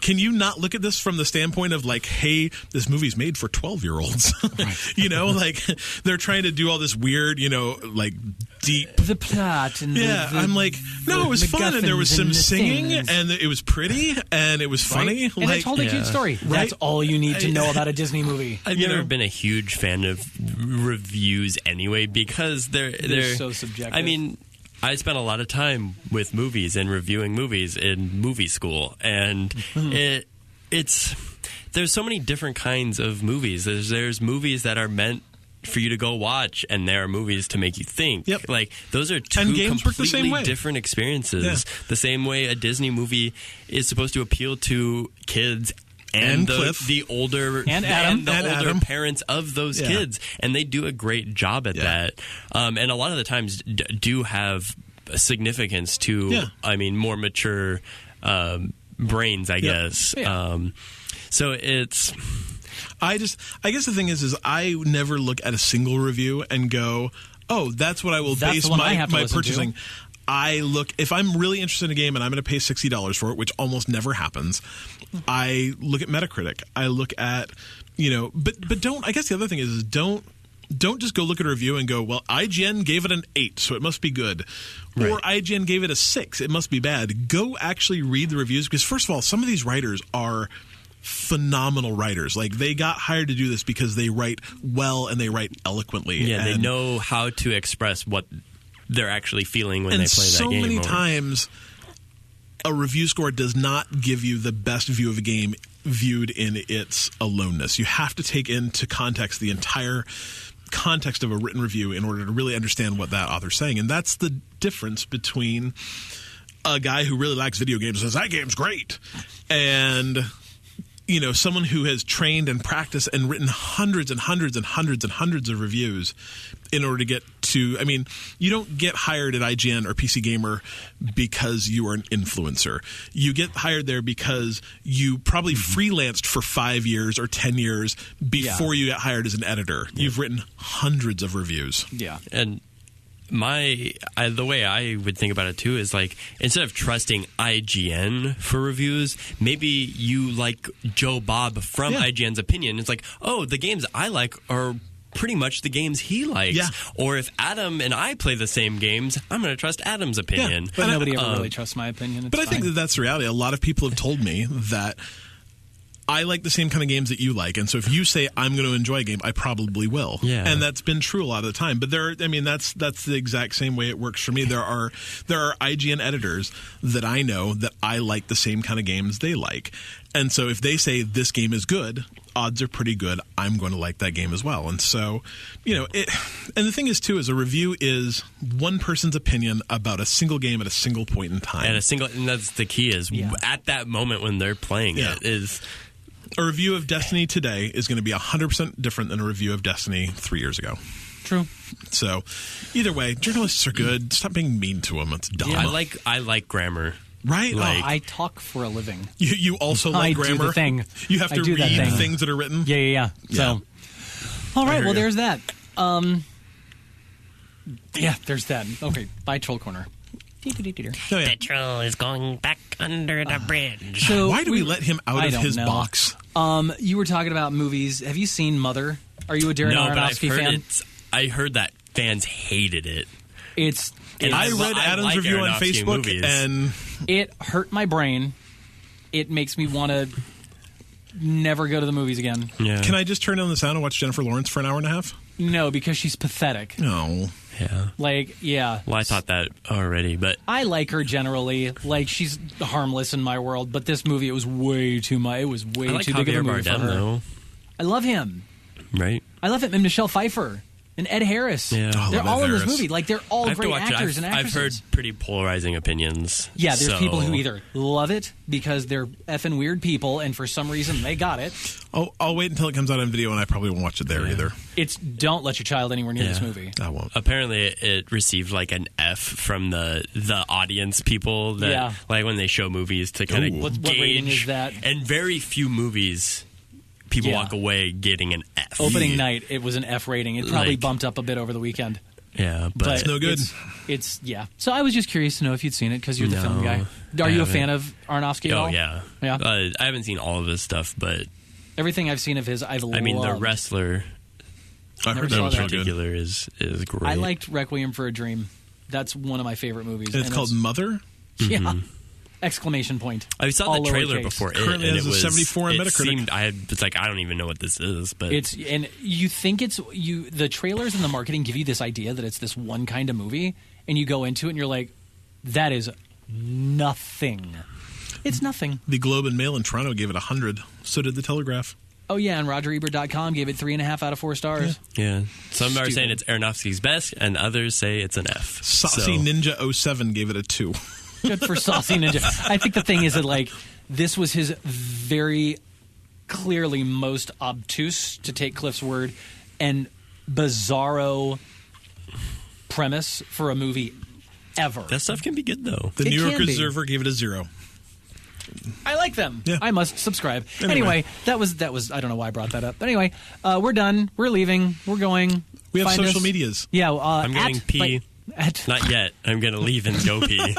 can you not look at this from the standpoint of like, hey, this movie's made for 12-year-olds? Right. You know, like they're trying to do all this weird, like deep
the plot and
I'm like, no, it was fun, and there was some singing, and it was pretty, and it was funny,
and it told a cute story. That's all you need to know about a Disney movie.
I've never been a huge fan of reviews anyway, because they're
so subjective.
I mean, I spent a lot of time with movies and reviewing movies in movie school, and there's so many different kinds of movies. There's movies that are meant for you to go watch, and there are movies to make you think.
Yep.
Like, those are two completely different experiences. Yeah. The same way a Disney movie is supposed to appeal to kids and the older
and Adam.
and the older parents of those kids, and they do a great job at that. And a lot of the times do have significance to, I mean, more mature brains, I guess.
Yeah.
So it's.
I guess the thing is I never look at a single review and go, oh, that's what I will base my purchasing. I look, if I'm really interested in a game and I'm going to pay $60 for it, which almost never happens, I look at Metacritic. I look at, but don't, I guess the other thing is don't just go look at a review and go, well, IGN gave it an 8, so it must be good. Right. Or IGN gave it a 6, it must be bad. Go actually read the reviews, because first of all, some of these writers are phenomenal writers. Like, they got hired to do this because they write well and they write eloquently.
Yeah, they know how to express what they're actually feeling when they play that game.
And so many times, a review score does not give you the best view of a game viewed in its aloneness. You have to take into context the entire context of a written review in order to really understand what that author's saying. And that's the difference between a guy who really likes video games and says, that game's great, and someone who has trained and practiced and written hundreds and hundreds and hundreds and hundreds of reviews in order to get to, I mean, you don't get hired at IGN or PC Gamer because you are an influencer. You get hired there because you probably freelanced for 5 years or 10 years before you got hired as an editor. Yeah. You've written hundreds of reviews.
Yeah. And the way I would think about it too is, like, instead of trusting IGN for reviews, maybe you like Joe Bob from IGN's opinion. It's like, oh, the games I like are pretty much the games he likes. Yeah. Or if Adam and I play the same games, I'm going to trust Adam's opinion.
Yeah, but nobody ever really trusts my opinion.
But I think that's the reality. A lot of people have told me that I like the same kind of games that you like, and so if you say I'm going to enjoy a game, I probably will. Yeah. And that's been true a lot of the time. But that's the exact same way it works for me. There are IGN editors that I know that I like the same kind of games they like, and so if they say this game is good, odds are pretty good I'm going to like that game as well. And so, and the thing is too, is a review is one person's opinion about a single game at a single point in time,
and that's the key is at that moment when they're playing it is.
A review of Destiny today is going to be 100% different than a review of Destiny 3 years ago.
True.
So, either way, journalists are good. Stop being mean to them. It's dumb.
I like grammar.
Right?
Like,
I talk for a living.
You also like grammar?
Do the thing.
You have to read things that are written?
Yeah. So, all right, well, there's that. Yeah, there's that. Okay, bye, Troll Corner.
Oh, yeah.
The troll is going back under the bridge.
So
why do we let him out of his box?
You were talking about movies. Have you seen Mother? Are you a Darren Aronofsky fan?
I heard that fans hated it.
I read Adam's review on Facebook,
movies.
and
it hurt my brain. It makes me want to never go to the movies again.
Yeah.
Can I just turn on the sound and watch Jennifer Lawrence for an hour and a half?
No, because she's pathetic.
No.
Yeah.
Well,
I thought that already, but
I like her generally. Like, she's harmless in my world, but this movie, it was way too much. It was way too big of a movie for her.
Though.
I love him.
Right?
I love him. And Michelle Pfeiffer and Ed Harris.
Yeah.
They're all in this movie. Like, they're all great actors and actresses.
I've heard pretty polarizing opinions.
Yeah, there's people who either love it because they're effing weird people, and for some reason they got it.
I'll wait until it comes out on video, and I probably won't watch it there either.
Don't let your child anywhere near this movie.
I won't.
Apparently, it received like an F from the audience people. That, like when they show movies to kind of gauge.
What rating is that?
And very few movies people walk away getting an F.
Opening night, it was an F rating. It probably bumped up a bit over the weekend.
Yeah, but
it's no good.
It's So I was just curious to know if you'd seen it because you're the film guy. Are you a fan of Aronofsky at all?
Yeah. I haven't seen all of his stuff, but
everything I've seen of his, I've loved.
I mean, The Wrestler.
I heard that
in
was
particular is great.
I liked Requiem for a Dream. That's one of my favorite movies.
And it's called Mother?
Yeah. Exclamation point.
I saw the trailer before it, and it was
74 on Metacritic.
It's like I don't even know what this is, but
and you think the trailers and the marketing give you this idea that it's this one kind of movie, and you go into it and you're like, that is nothing. It's nothing.
The Globe and Mail in Toronto gave it 100. So did the Telegraph.
Oh yeah, and RogerEbert.com gave it 3.5 out of 4 stars.
Yeah. Some are saying it's Aronofsky's best, and others say it's an F.
Saucy Ninja 07 gave it a 2.
Good for Saucy Ninja. I think the thing is that this was his very clearly most obtuse, to take Cliff's word, and bizarro premise for a movie ever.
That stuff can be good though.
The New York Observer gave it a 0.
I like them.
Yeah.
I must subscribe. Anyway, that was. I don't know why I brought that up. But anyway, we're done. We're leaving. We're going.
We have social medias.
Yeah.
I'm getting pee. Not yet. I'm going to leave and go pee.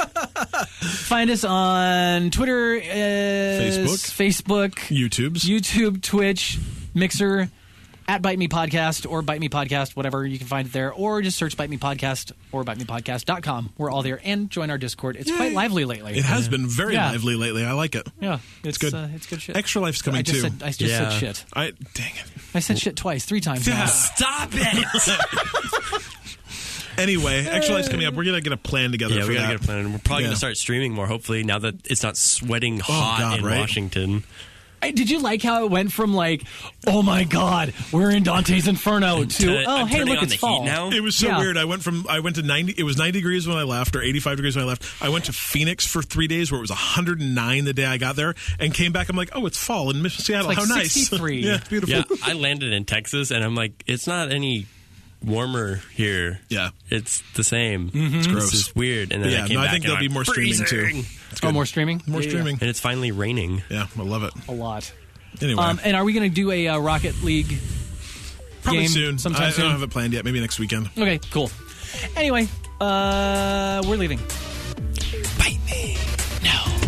Find us on Twitter, Facebook, YouTube, Twitch, Mixer, at Bite Me Podcast or Bite Me Podcast, whatever. You can find it there. Or just search Bite Me Podcast or bitemepodcast.com. We're all there. And join our Discord. It's quite lively lately.
It has been very lively lately. I like it.
Yeah.
It's good.
It's good shit.
Extra Life's coming too.
I just said shit.
Dang it.
I said shit twice, 3 times now.
Stop it!
Anyway, Extra Life's coming up. We're going to get a plan together for that.
Yeah, we got to get a plan. We're probably going to start streaming more, hopefully, now that it's not sweating hot in Washington.
Did you like how it went from oh my God, we're in Dante's Inferno to hey, look, it's fall
now?
It was so weird. I went to 90. It was 90 degrees when I left, or 85 degrees when I left. I went to Phoenix for 3 days, where it was 109 the day I got there, and came back. I'm like, oh, it's fall in Seattle.
It's
how nice!
63.
Yeah, beautiful.
Yeah, I landed in Texas, and I'm like, it's not any warmer here.
Yeah,
it's the same.
It's gross.
It's weird. And then
I think there'll be more streaming too.
More streaming.
More streaming,
and it's finally raining.
Yeah, I love it
a lot.
Anyway,
and are we going to do a Rocket League?
Probably
game
soon.
Sometime soon.
I don't have it planned yet. Maybe next weekend.
Okay, cool. Anyway, we're leaving.
Bite me. No.